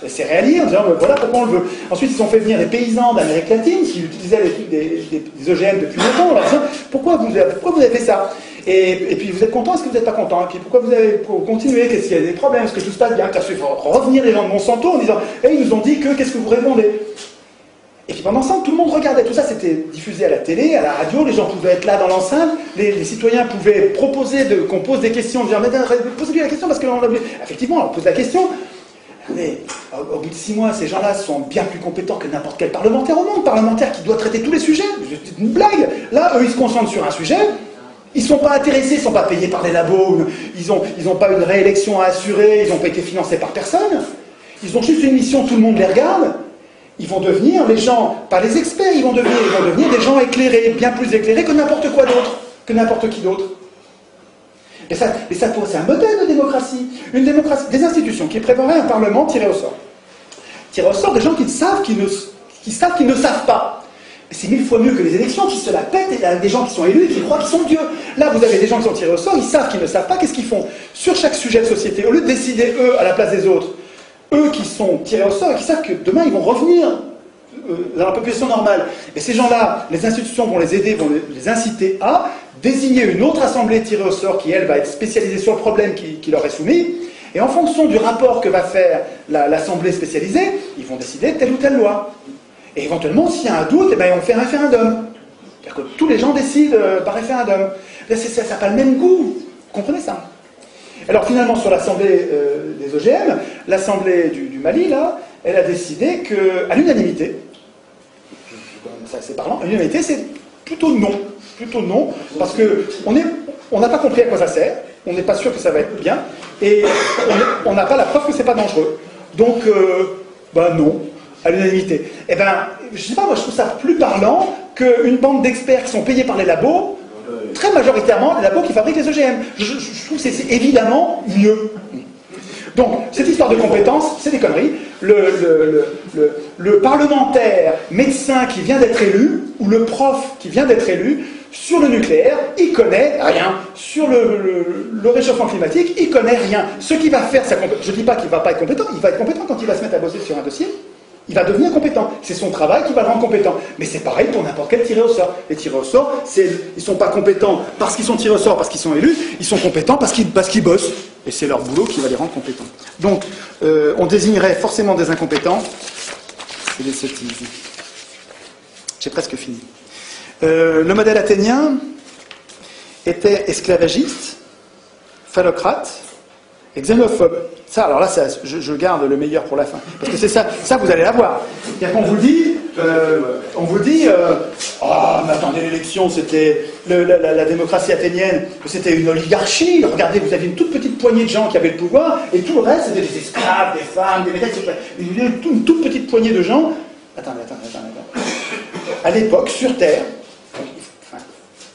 céréalier, en disant voilà pourquoi on le veut. Ensuite, ils ont fait venir les paysans d'Amérique latine qui utilisaient des OGM depuis longtemps, en leur disant pourquoi vous avez fait ça? Et puis vous êtes content, est-ce que vous n'êtes pas content? Et puis pourquoi vous avez continué? Qu'est-ce qu'il y a des problèmes? Est-ce que tout se passe bien? Il faut revenir les gens de Monsanto en disant ils nous ont dit que, qu'est-ce que vous répondez? Et puis pendant ça, tout le monde regardait. Tout ça, c'était diffusé à la télé, à la radio, les gens pouvaient être là dans l'enceinte, les citoyens pouvaient proposer qu'on pose des questions, dire posez-lui la question parce que effectivement, on pose la question. Mais au bout de 6 mois, ces gens-là sont bien plus compétents que n'importe quel parlementaire au monde, parlementaire qui doit traiter tous les sujets. C'est une blague. Là, eux, ils se concentrent sur un sujet. Ils ne sont pas intéressés, ils ne sont pas payés par des labos, ils n'ont pas une réélection à assurer, ils n'ont pas été financés par personne. Ils ont juste une mission, tout le monde les regarde. Ils vont devenir les gens, pas les experts, ils vont devenir des gens éclairés, bien plus éclairés que n'importe quoi d'autre, que n'importe qui d'autre. Et ça c'est un modèle de démocratie. Une démocratie, des institutions qui prépareraient un parlement tiré au sort. Tiré au sort des gens qui savent qu'ils ne savent pas. C'est 1000 fois mieux que les élections qui se la pètent et avec des gens qui sont élus et qui croient qu'ils sont dieux. Là, vous avez des gens qui sont tirés au sort, ils savent qu'ils ne savent pas, qu'est-ce qu'ils font? Sur chaque sujet de société, au lieu de décider, eux, à la place des autres, eux qui sont tirés au sort et qui savent que demain, ils vont revenir dans la population normale. Et ces gens-là, les institutions vont les aider, vont les inciter à désigner une autre assemblée tirée au sort qui, elle, va être spécialisée sur le problème qui leur est soumis. Et en fonction du rapport que va faire l'assemblée spécialisée, ils vont décider telle ou telle loi. Et éventuellement, s'il y a un doute, eh ben, on fait un référendum. C'est-à-dire que tous les gens décident par référendum. Là, ça n'a pas le même goût. Vous comprenez ça? Alors finalement, sur l'assemblée des OGM, l'assemblée du Mali, là, elle a décidé qu'à l'unanimité, ça c'est parlant, à l'unanimité, c'est plutôt non. Plutôt non, parce qu'on n'a pas compris à quoi ça sert, on n'est pas sûr que ça va être bien, et on n'a pas la preuve que c'est pas dangereux. Donc, non, à l'unanimité. Eh ben, je sais pas, moi je trouve ça plus parlant qu'une bande d'experts qui sont payés par les labos, très majoritairement les labos qui fabriquent les OGM. Je trouve que c'est évidemment mieux. Donc, cette histoire de compétences, c'est des conneries. Le parlementaire médecin qui vient d'être élu, ou le prof qui vient d'être élu, sur le nucléaire, il connaît rien. Sur le réchauffement climatique, il connaît rien. Ce qui va faire sa compétence, je ne dis pas qu'il ne va pas être compétent, il va être compétent quand il va se mettre à bosser sur un dossier. Il va devenir compétent. C'est son travail qui va le rendre compétent. Mais c'est pareil pour n'importe quel tiré au sort. Les tirés au sort, ils ne sont pas compétents parce qu'ils sont tirés au sort, parce qu'ils sont élus, ils sont compétents parce qu'ils bossent. Et c'est leur boulot qui va les rendre compétents. Donc, on désignerait forcément des incompétents. C'est des sottises. J'ai presque fini. Le modèle athénien était esclavagiste, phallocrate et xénophobe. Ça, alors là, je garde le meilleur pour la fin. Parce que c'est ça vous allez l'avoir. C'est-à-dire qu'on vous dit, oh, mais attendez, l'élection, c'était la démocratie athénienne, c'était une oligarchie. Regardez, vous aviez une toute petite poignée de gens qui avaient le pouvoir, et tout le reste, c'était des esclaves, des femmes, des métèques, une toute petite poignée de gens. Attendez. À l'époque, sur Terre,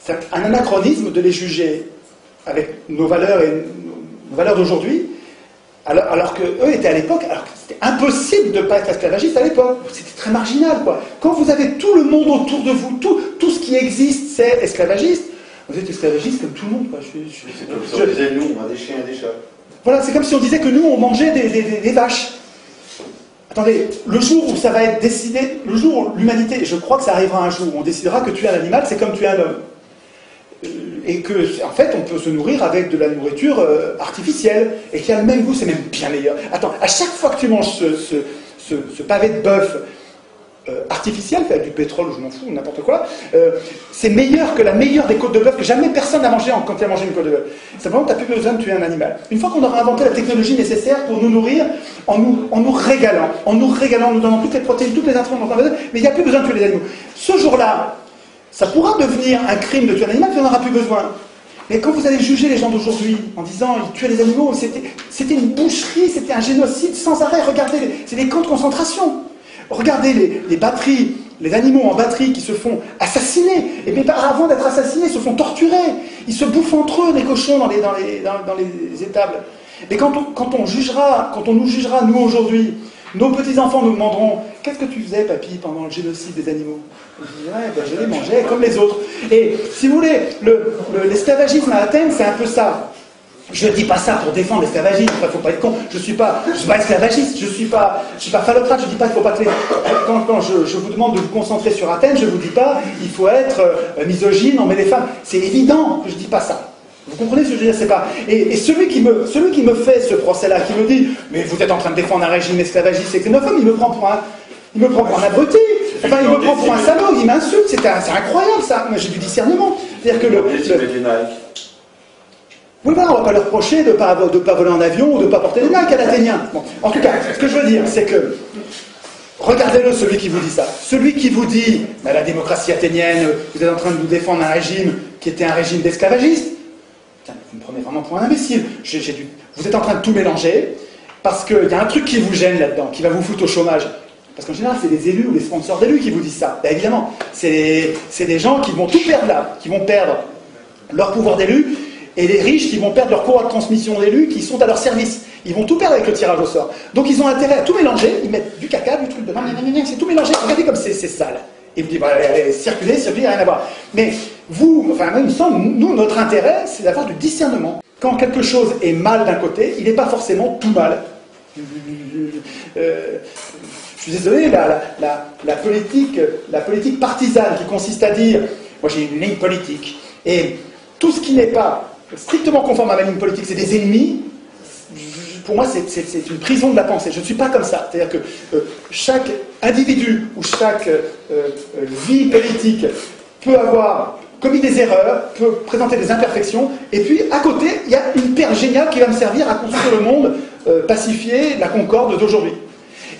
c'est un anachronisme de les juger avec nos valeurs et nos valeurs d'aujourd'hui, alors qu'eux étaient à l'époque, alors que c'était impossible de ne pas être esclavagiste à l'époque. C'était très marginal, quoi. Quand vous avez tout le monde autour de vous, tout ce qui existe, c'est esclavagiste, vous êtes esclavagiste comme tout le monde, quoi. C'est comme si on disait, nous, on a des chiens et des chats. Voilà, c'est comme si on disait que nous, on mangeait des vaches. Attendez, le jour où ça va être décidé, le jour où l'humanité, et je crois que ça arrivera un jour, où on décidera que tuer un animal, c'est comme tuer un homme. Et que, en fait, on peut se nourrir avec de la nourriture artificielle, et qui a le même goût, c'est même bien meilleur. Attends, à chaque fois que tu manges ce pavé de bœuf artificiel, fait avec du pétrole, je m'en fous, n'importe quoi, c'est meilleur que la meilleure des côtes de bœuf que jamais personne n'a mangé quand il a mangé une côte de bœuf. Simplement, tu n'as plus besoin de tuer un animal. Une fois qu'on aura inventé la technologie nécessaire pour nous nourrir, en nous régalant, en nous donnant toutes les protéines, toutes les intrants, mais il n'y a plus besoin de tuer les animaux. Ce jour-là, ça pourra devenir un crime de tuer un animal, puis on n'aura plus besoin. Mais quand vous allez juger les gens d'aujourd'hui en disant ils tuaient les animaux, c'était une boucherie, c'était un génocide sans arrêt. Regardez, c'est des camps de concentration. Regardez les batteries, les animaux en batterie qui se font assassiner. Et bien avant d'être assassinés, ils se font torturer. Ils se bouffent entre eux, les cochons, dans les étables. Et quand on nous jugera, nous aujourd'hui, nos petits-enfants nous demanderont « Qu'est-ce que tu faisais, papy, pendant le génocide des animaux ?» Je dirais « Je les mangeais comme les autres. » Et si vous voulez, l'esclavagisme à Athènes, c'est un peu ça. Je ne dis pas ça pour défendre l'esclavagisme, il ne faut pas être con. Je ne suis pas esclavagiste, je ne suis pas phallocrate, je ne dis pas qu'il ne faut pas que les... Quand je vous demande de vous concentrer sur Athènes, je ne vous dis pas il faut être misogyne, on met les femmes. C'est évident que je ne dis pas ça. Vous comprenez ce que je veux dire? C'est pas... Et celui qui me fait ce procès-là, qui me dit mais vous êtes en train de défendre un régime esclavagiste et xénophobe, il me prend pour un abruti. Enfin, il me prend pour un salaud, il m'insulte. C'est incroyable ça. Moi, j'ai du discernement. C'est-à-dire que oui, voilà, on ne va pas leur reprocher de ne pas voler en avion ou de ne pas porter des Nike à l'Athénien. Bon, en tout cas, ce que je veux dire, c'est que regardez-le, celui qui vous dit ça. Celui qui vous dit bah, la démocratie athénienne, vous êtes en train de vous défendre un régime qui était un régime d'esclavagistes. Vous me prenez vraiment pour un imbécile. Vous êtes en train de tout mélanger parce qu'il y a un truc qui vous gêne là-dedans, qui va vous foutre au chômage. Parce qu'en général, c'est les élus ou les sponsors d'élus qui vous disent ça. Ben, évidemment, c'est des gens qui vont tout perdre là, qui vont perdre leur pouvoir d'élu, et les riches qui vont perdre leur courroie de transmission d'élus qui sont à leur service. Ils vont tout perdre avec le tirage au sort. Donc ils ont intérêt à tout mélanger, ils mettent du caca, du truc de c'est tout mélangé. Regardez comme c'est sale. Et vous dites, bah, allez, circuler, rien à voir. Mais vous, enfin, moi, il me semble, nous, notre intérêt, c'est d'avoir du discernement. Quand quelque chose est mal d'un côté, il n'est pas forcément tout mal. Je suis désolé, la politique partisane qui consiste à dire, moi j'ai une ligne politique, et tout ce qui n'est pas strictement conforme à ma ligne politique, c'est des ennemis, pour moi c'est une prison de la pensée. Je ne suis pas comme ça. C'est-à-dire que chaque individu ou chaque vie politique peut avoir commis des erreurs, peut présenter des imperfections, et puis à côté, il y a une perle géniale qui va me servir à construire le monde pacifié, la concorde d'aujourd'hui.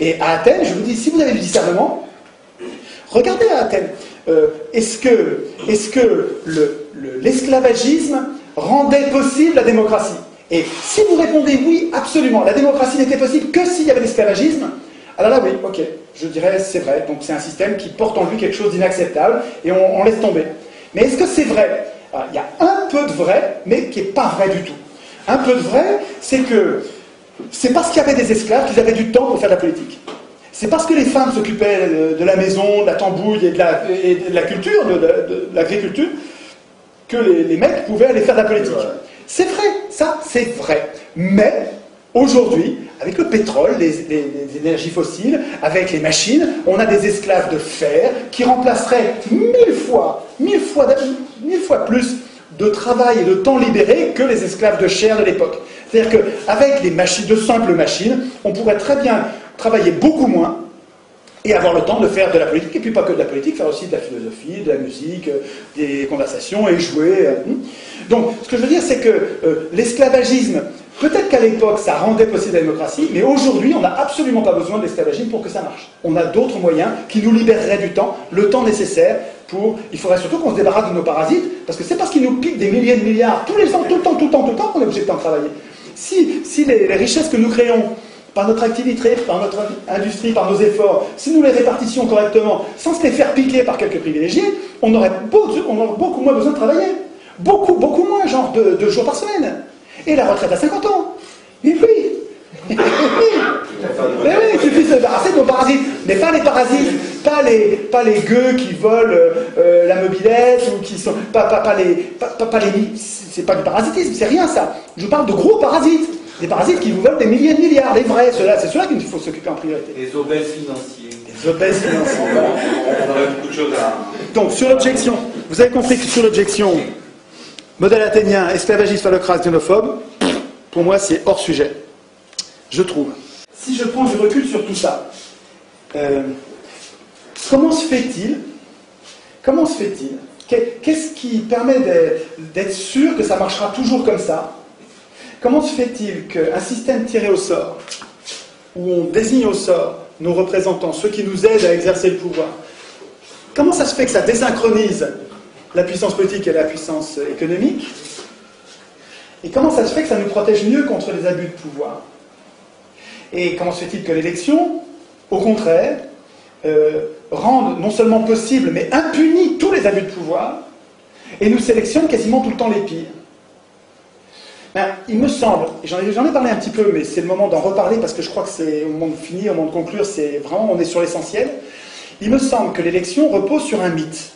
Et à Athènes, je vous dis, si vous avez du discernement, regardez à Athènes. Est-ce que l'esclavagisme rendait possible la démocratie? Et si vous répondez oui, absolument, la démocratie n'était possible que s'il y avait l'esclavagisme, alors là, oui, ok, je dirais c'est vrai. Donc c'est un système qui porte en lui quelque chose d'inacceptable, et on laisse tomber. Mais est-ce que c'est vrai? Alors, il y a un peu de vrai, mais qui n'est pas vrai du tout. Un peu de vrai, c'est que c'est parce qu'il y avait des esclaves qu'ils avaient du temps pour faire de la politique. C'est parce que les femmes s'occupaient de la maison, de la tambouille et de la culture, de l'agriculture, que les mecs pouvaient aller faire de la politique. C'est vrai, ça c'est vrai. Mais aujourd'hui, avec le pétrole, les énergies fossiles, avec les machines, on a des esclaves de fer qui remplaceraient mille fois plus de travail et de temps libéré que les esclaves de chair de l'époque. C'est-à-dire qu'avec de simples machines, on pourrait très bien travailler beaucoup moins et avoir le temps de faire de la politique, et puis pas que de la politique, faire aussi de la philosophie, de la musique, des conversations et jouer. Donc, ce que je veux dire, c'est que l'esclavagisme, peut-être qu'à l'époque, ça rendait possible la démocratie, mais aujourd'hui, on n'a absolument pas besoin de l'esclavagisme pour que ça marche. On a d'autres moyens qui nous libéreraient du temps, le temps nécessaire pour... Il faudrait surtout qu'on se débarrasse de nos parasites, parce que c'est parce qu'ils nous piquent des milliers de milliards tous les ans, tout le temps, qu'on est obligé de temps travailler. Si les richesses que nous créons par notre activité, par notre industrie, par nos efforts, si nous les répartissions correctement, sans se les faire piquer par quelques privilégiés, on aurait beaucoup moins besoin de travailler. Beaucoup moins, genre 2 jours par semaine. Et la retraite à 50 ans. Mais oui. Mais oui, il suffit de se débarrasser de nos parasites. Mais pas les parasites, pas les gueux qui volent la mobilette, ou qui sont... c'est pas du parasitisme, c'est rien ça. Je parle de gros parasites. Des parasites qui vous volent des milliers de milliards, les vrais, c'est ceux-là qu'il faut s'occuper en priorité. Les obèses financiers. Les obèses financiers. On aurait beaucoup de choses à... Donc, sur l'objection, vous avez compris que sur l'objection, modèle athénien, esclavagiste, phallocrate, xénophobe, pour moi, c'est hors sujet. Je trouve. Si je prends du recul sur tout ça, comment se fait-il Qu'est-ce qui permet d'être sûr que ça marchera toujours comme ça? Comment se fait-il qu'un système tiré au sort, où on désigne au sort nos représentants, ceux qui nous aident à exercer le pouvoir, comment ça se fait que ça désynchronise la puissance politique et la puissance économique? Et comment ça se fait que ça nous protège mieux contre les abus de pouvoir? Et comment se fait-il que l'élection, au contraire, rende non seulement possible, mais impunit tous les abus de pouvoir, et nous sélectionne quasiment tout le temps les pires? Ben, il me semble, et j'en ai parlé un petit peu, mais c'est le moment d'en reparler parce que je crois que c'est au moment de finir, au moment de conclure, c'est vraiment, on est sur l'essentiel. Il me semble que l'élection repose sur un mythe,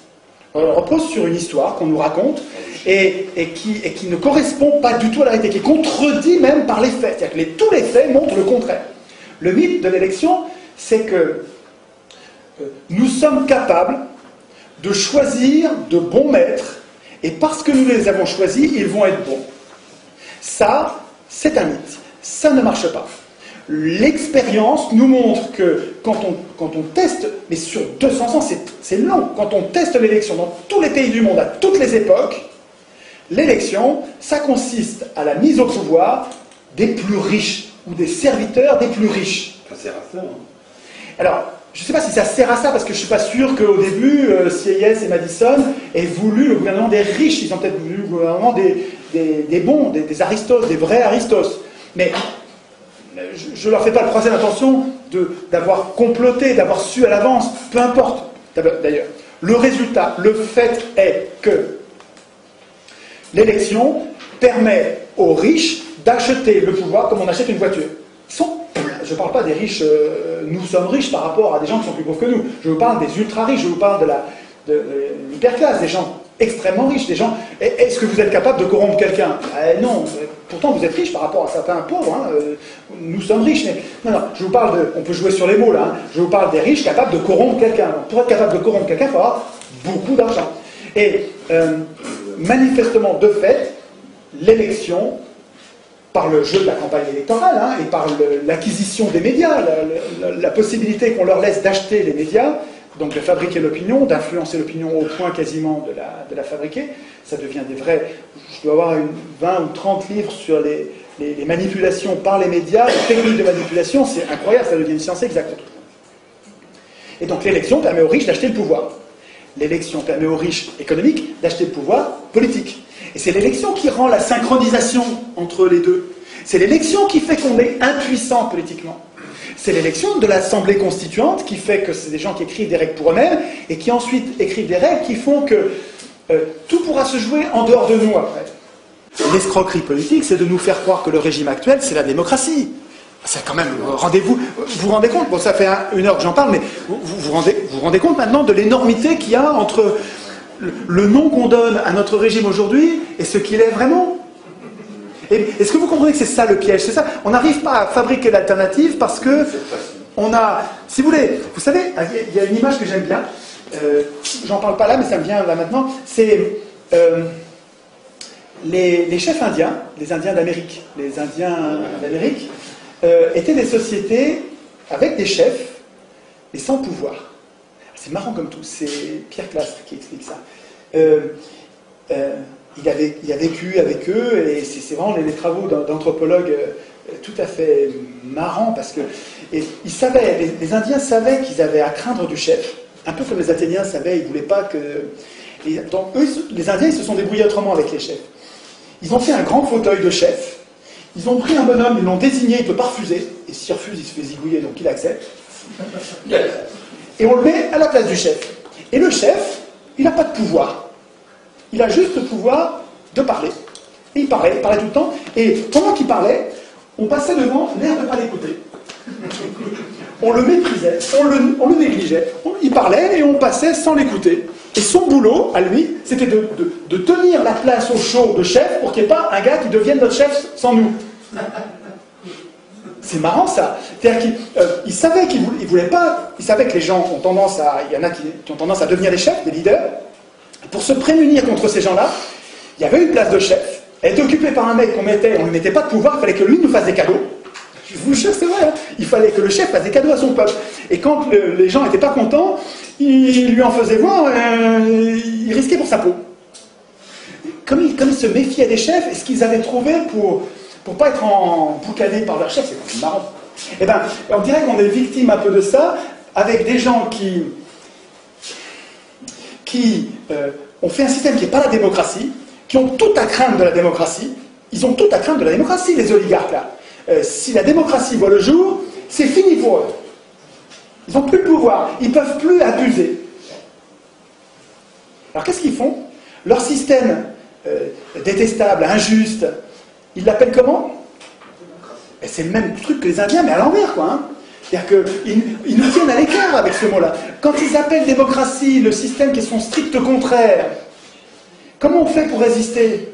repose sur une histoire qu'on nous raconte et qui ne correspond pas du tout à la réalité, qui est contredit même par les faits. C'est-à-dire que tous les faits montrent le contraire. Le mythe de l'élection, c'est que nous sommes capables de choisir de bons maîtres, et parce que nous les avons choisis, ils vont être bons. Ça, c'est un mythe. Ça ne marche pas. L'expérience nous montre que quand on teste, mais sur 200 ans, c'est long, quand on teste l'élection dans tous les pays du monde, à toutes les époques, l'élection, ça consiste à la mise au pouvoir des plus riches, ou des serviteurs des plus riches. Ça sert à ça. Hein. Alors, je ne sais pas si ça sert à ça, parce que je ne suis pas sûr qu'au début, Sieyès et Madison aient voulu le gouvernement des riches. Ils ont peut-être voulu le gouvernement des bons, des aristos, des vrais aristos. Mais je ne leur fais pas le procès d'intention d'avoir comploté, d'avoir su à l'avance, peu importe. D'ailleurs, le résultat, le fait est que l'élection permet aux riches d'acheter le pouvoir comme on achète une voiture. je ne parle pas des riches, nous sommes riches par rapport à des gens qui sont plus pauvres que nous. Je vous parle des ultra-riches, je vous parle de l'hyperclasse, des gens extrêmement riches, des gens... Est-ce que vous êtes capable de corrompre quelqu'un? Non, pourtant vous êtes riche par rapport à certains pauvres, hein. Nous sommes riches, mais... Non, je vous parle de... On peut jouer sur les mots, là. Hein. Je vous parle des riches capables de corrompre quelqu'un. Pour être capable de corrompre quelqu'un, il faut avoir beaucoup d'argent. Et manifestement, de fait, l'élection, par le jeu de la campagne électorale, hein, et par l'acquisition des médias, la possibilité qu'on leur laisse d'acheter les médias, donc de fabriquer l'opinion, d'influencer l'opinion au point quasiment de la fabriquer, ça devient des vrais... Je dois avoir 20 ou 30 livres sur les manipulations par les médias, les techniques de manipulation, c'est incroyable, ça devient une science exacte. Et donc l'élection permet aux riches d'acheter le pouvoir. L'élection permet aux riches économiques d'acheter le pouvoir politique. Et c'est l'élection qui rend la synchronisation entre les deux. C'est l'élection qui fait qu'on est impuissant politiquement. C'est l'élection de l'Assemblée constituante qui fait que c'est des gens qui écrivent des règles pour eux-mêmes et qui ensuite écrivent des règles qui font que tout pourra se jouer en dehors de nous après. L'escroquerie politique, c'est de nous faire croire que le régime actuel, c'est la démocratie. C'est quand même, vous vous rendez compte, bon ça fait 1 heure que j'en parle, mais vous rendez compte maintenant de l'énormité qu'il y a entre le nom qu'on donne à notre régime aujourd'hui et ce qu'il est vraiment. Est-ce que vous comprenez que c'est ça le piège? C'est ça. On n'arrive pas à fabriquer l'alternative parce que on a... Si vous voulez, vous savez, il y a une image que j'aime bien. J'en parle pas là, mais ça me vient là maintenant. C'est les chefs indiens, les Indiens d'Amérique. Les Indiens d'Amérique étaient des sociétés avec des chefs et sans pouvoir. C'est marrant comme tout. C'est Pierre Classe qui explique ça. Il a vécu avec eux, et c'est vraiment les travaux d'anthropologues tout à fait marrants, parce que ils savaient, les Indiens savaient qu'ils avaient à craindre du chef, un peu comme les Athéniens savaient, ils ne voulaient pas que... Donc eux, les Indiens, ils se sont débrouillés autrement avec les chefs. Ils ont fait un grand fauteuil de chef, ils ont pris un bonhomme, ils l'ont désigné, il ne peut pas refuser, et s'il refuse, il se fait zigouiller, donc il accepte. Et on le met à la place du chef. Et le chef, il n'a pas de pouvoir. Il a juste le pouvoir de parler. Et il parlait tout le temps. Et pendant qu'il parlait, on passait devant l'air de ne pas l'écouter. On le méprisait, on le négligeait. Il parlait et on passait sans l'écouter. Et son boulot, à lui, c'était de tenir la place au chaud de chef pour qu'il n'y ait pas un gars qui devienne notre chef sans nous. C'est marrant ça. C'est-à-dire qu'il savait qu'il ne voulait pas... Il savait que les gens ont tendance à... Il y en a qui ont tendance à devenir des chefs, des leaders. Pour se prémunir contre ces gens-là, il y avait une place de chef. Elle était occupée par un mec on ne lui mettait pas de pouvoir, il fallait que lui nous fasse des cadeaux. Je vous jure, c'est vrai, hein. Il fallait que le chef fasse des cadeaux à son peuple. Et quand les gens n'étaient pas contents, il lui en faisait voir, il risquait pour sa peau. Comme ils se méfiaient des chefs, et ce qu'ils avaient trouvé pour ne pas être emboucanés par leur chef, c'est marrant. Eh bien, on dirait qu'on est victime un peu de ça, avec des gens qui ont fait un système qui n'est pas la démocratie, qui ont tout à craindre de la démocratie. Ils ont tout à craindre de la démocratie, les oligarques là. Si la démocratie voit le jour, c'est fini pour eux. Ils n'ont plus de pouvoir, ils ne peuvent plus abuser. Alors qu'est-ce qu'ils font? Leur système détestable, injuste, ils l'appellent comment? C'est le même truc que les Indiens, mais à l'envers, quoi. Hein. C'est-à-dire qu'ils nous tiennent à l'écart avec ce mot-là. Quand ils appellent démocratie le système qui est son strict contraire, comment on fait pour résister?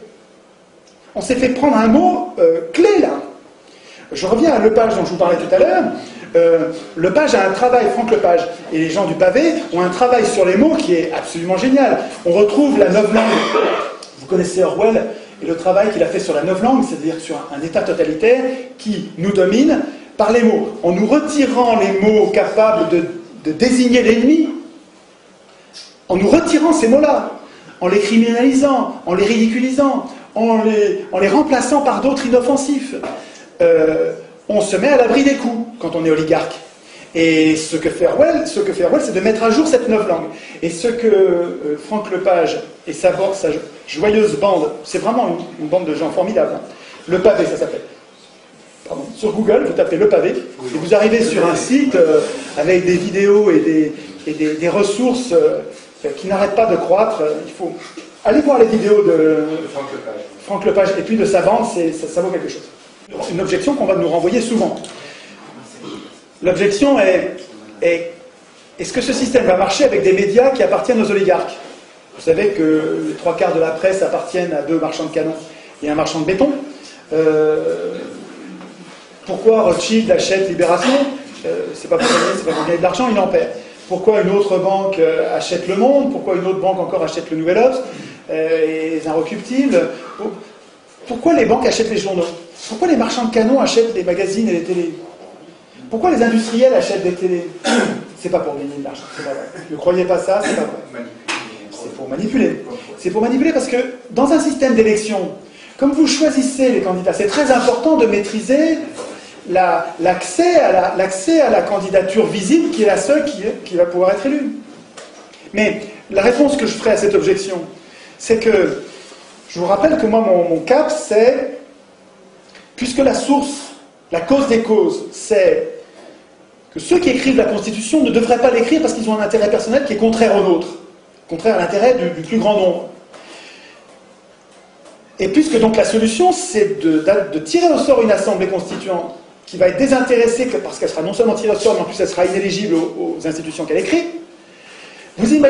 On s'est fait prendre un mot clé, là. Je reviens à Lepage dont je vous parlais tout à l'heure. Lepage a un travail, Franck Lepage, et les gens du pavé ont un travail sur les mots qui est absolument génial. On retrouve la novlangue. Vous connaissez Orwell et le travail qu'il a fait sur la novlangue, c'est-à-dire sur un État totalitaire qui nous domine par les mots. En nous retirant les mots capables de désigner l'ennemi, en nous retirant ces mots-là, en les criminalisant, en les ridiculisant, en les remplaçant par d'autres inoffensifs, on se met à l'abri des coups quand on est oligarque. Et ce que fait Orwell, c'est de mettre à jour cette novlangue. Et ce que Franck Lepage et sa joyeuse bande, c'est vraiment une bande de gens formidables. Hein. Le Pavé, ça s'appelle. Pardon. Sur Google, vous tapez Le Pavé, et vous arrivez sur un site avec des vidéos et des ressources qui n'arrêtent pas de croître. Il faut aller voir les vidéos de Franck Lepage et puis de sa bande, ça vaut quelque chose. Une objection qu'on va nous renvoyer souvent. L'objection est-ce que ce système va marcher avec des médias qui appartiennent aux oligarques? Vous savez que les 3/4 de la presse appartiennent à 2 marchands de canons et un marchand de béton. Pourquoi Rothschild achète Libération? C'est pas pour gagner de l'argent, il en perd. Pourquoi une autre banque achète Le Monde? Pourquoi une autre banque encore achète Le Nouvel Obs et les Inrecuptibles? Pourquoi les banques achètent les journaux? Pourquoi les marchands de canons achètent les magazines et les télés? Pourquoi les industriels achètent des télés? C'est pas pour gagner de l'argent, c'est pas vrai. Ne croyez pas ça, c'est pas vrai. C'est pour manipuler. C'est pour manipuler parce que dans un système d'élection, comme vous choisissez les candidats, c'est très important de maîtriser l'accès à la candidature visible qui est la seule qui va pouvoir être élue. Mais la réponse que je ferai à cette objection, c'est que je vous rappelle que moi, mon cap, c'est, puisque la source, la cause des causes, c'est que ceux qui écrivent la Constitution ne devraient pas l'écrire parce qu'ils ont un intérêt personnel qui est contraire au nôtre, contraire à l'intérêt du plus grand nombre. Et puisque donc la solution, c'est de tirer au sort une assemblée constituante qui va être désintéressée parce qu'elle sera non seulement tirée au sort, mais en plus elle sera inéligible aux institutions qu'elle écrit, il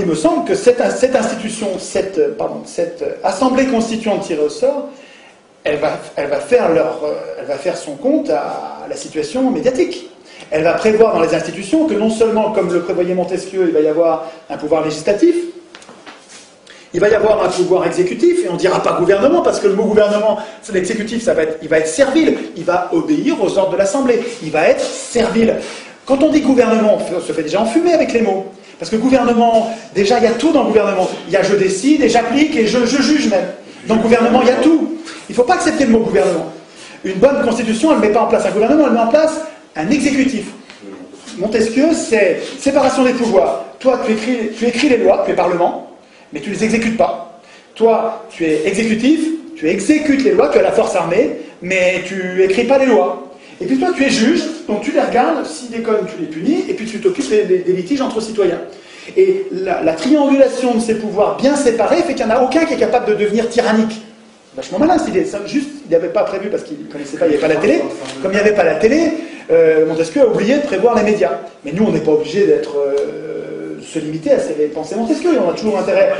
me semble que cette assemblée constituante tirée au sort, elle va faire son compte à la situation médiatique. Elle va prévoir dans les institutions que non seulement, comme le prévoyait Montesquieu, il va y avoir un pouvoir législatif, il va y avoir un pouvoir exécutif, et on ne dira pas gouvernement, parce que le mot gouvernement, l'exécutif, il va être servile, il va obéir aux ordres de l'Assemblée, il va être servile. Quand on dit gouvernement, on se fait déjà enfumer avec les mots. Parce que gouvernement, déjà il y a tout dans le gouvernement. Il y a je décide et j'applique et je juge même. Dans le gouvernement, il y a tout. Il ne faut pas accepter le mot gouvernement. Une bonne constitution, elle ne met pas en place un gouvernement, elle met en place un exécutif. Montesquieu, c'est séparation des pouvoirs. Toi, tu écris les lois, tu es parlement, mais tu ne les exécutes pas. Toi, tu es exécutif, tu exécutes les lois, tu as la force armée, mais tu écris pas les lois. Et puis toi, tu es juge, donc tu les regardes, s'ils déconnent, tu les punis, et puis tu t'occupes des litiges entre citoyens. Et la triangulation de ces pouvoirs bien séparés fait qu'il n'y en a aucun qui est capable de devenir tyrannique. Vachement malin, juste, il n'avait pas prévu parce qu'il ne connaissait pas, il n'y avait pas la télé. Comme il n'y avait pas la télé, Montesquieu a oublié de prévoir les médias. Mais nous, on n'est pas obligé de se limiter à ces pensées Montesquieu, et on a toujours intérêt.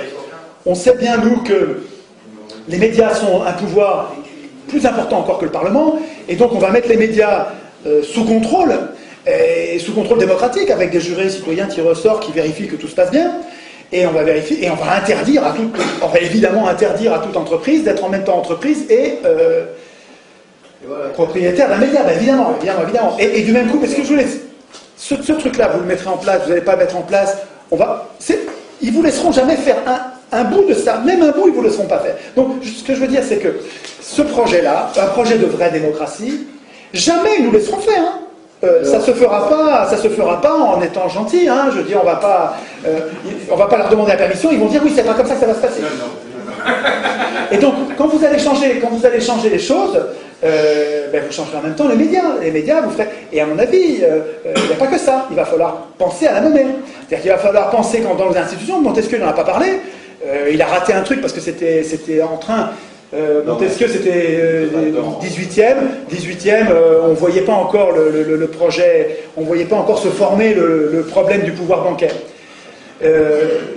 On sait bien, nous, que les médias sont un pouvoir plus important encore que le Parlement, et donc on va mettre les médias sous contrôle démocratique, avec des jurés citoyens tirés au sort qui vérifient que tout se passe bien, et on va vérifier, et on va évidemment interdire à toute entreprise d'être en même temps entreprise et propriétaire d'un média, évidemment. Et du même coup, parce que je vous laisse, ce truc-là, vous le mettrez en place, vous n'allez pas le mettre en place, ils vous laisseront jamais faire un bout de ça, même un bout, ils vous laisseront pas faire. Donc, ce que je veux dire, c'est que ce projet-là, un projet de vraie démocratie, jamais ils nous laisseront faire. Ça se fera pas en étant gentil. Je veux dire, on va pas leur demander la permission. Ils vont dire oui, c'est pas comme ça que ça va se passer. Et donc, quand vous allez changer les choses, vous changerez en même temps les médias. Les médias, vous ferez. Et à mon avis, il n'y a pas que ça. Il va falloir penser à la monnaie. C'est-à-dire qu'il va falloir penser quand dans les institutions. Montesquieu n'en a pas parlé. Il a raté un truc parce que c'était en train. Montesquieu, c'était 18e, on ne voyait pas encore le projet, on ne voyait pas encore se former le problème du pouvoir bancaire.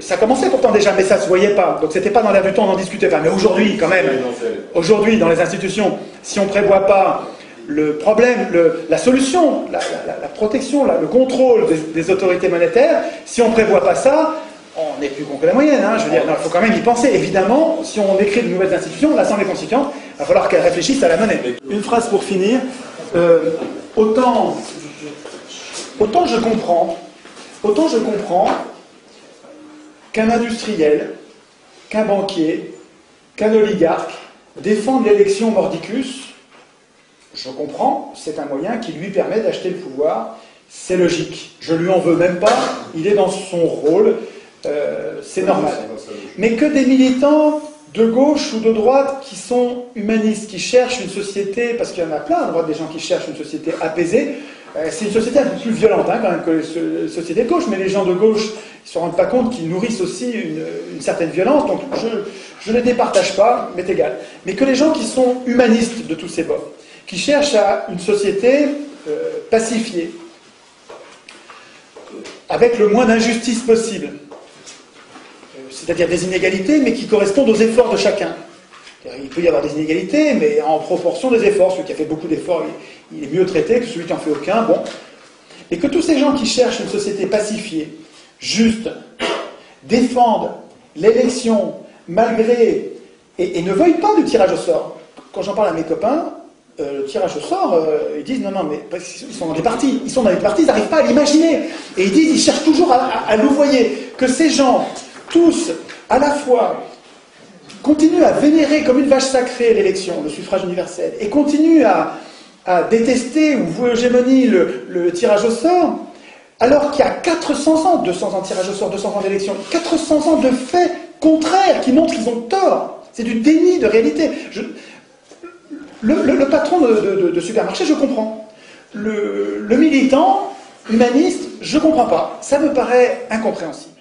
Ça commençait pourtant déjà, mais ça ne se voyait pas. Donc c'était pas dans l'air du temps, on en discutait pas. Mais aujourd'hui, quand même, aujourd'hui, dans les institutions, si on ne prévoit pas le problème, la solution, la protection, le contrôle des autorités monétaires, si on ne prévoit pas ça, on est plus con que la moyenne, je veux dire, il faut quand même y penser. Évidemment, si on écrit de nouvelles institutions, l'Assemblée constituante, il va falloir qu'elle réfléchisse à la monnaie. Une phrase pour finir. Autant je comprends qu'un industriel, qu'un banquier, qu'un oligarque défende l'élection mordicus. Je comprends, c'est un moyen qui lui permet d'acheter le pouvoir. C'est logique. Je lui en veux même pas. Il est dans son rôle. C'est normal. Mais que des militants de gauche ou de droite qui sont humanistes, qui cherchent une société, parce qu'il y en a plein à droite des gens qui cherchent une société apaisée, c'est une société un peu plus violente quand même que les sociétés de gauche, mais les gens de gauche ils ne se rendent pas compte qu'ils nourrissent aussi une certaine violence, donc je ne les départage pas, m'est égal. Mais que les gens qui sont humanistes de tous ces bords, qui cherchent à une société pacifiée, avec le moins d'injustice possible. C'est-à-dire des inégalités, mais qui correspondent aux efforts de chacun. Il peut y avoir des inégalités, mais en proportion des efforts. Celui qui a fait beaucoup d'efforts, il est mieux traité que celui qui n'en fait aucun. Bon. Et que tous ces gens qui cherchent une société pacifiée, juste, défendent l'élection malgré... et ne veuillent pas du tirage au sort. Quand j'en parle à mes copains, le tirage au sort, ils disent non, mais ils sont dans des partis. Ils sont dans des partis, ils n'arrivent pas à l'imaginer. Et ils disent, ils cherchent toujours à louvoyer. Que ces gens, tous, à la fois, continuent à vénérer comme une vache sacrée l'élection, le suffrage universel, et continuent à détester ou vouer hégémonie le tirage au sort, alors qu'il y a 400 ans, 200 ans de tirage au sort, 200 ans d'élection, 400 ans de faits contraires qui montrent qu'ils ont tort. C'est du déni de réalité. Le patron de supermarché, je comprends. Le militant, humaniste, je ne comprends pas. Ça me paraît incompréhensible.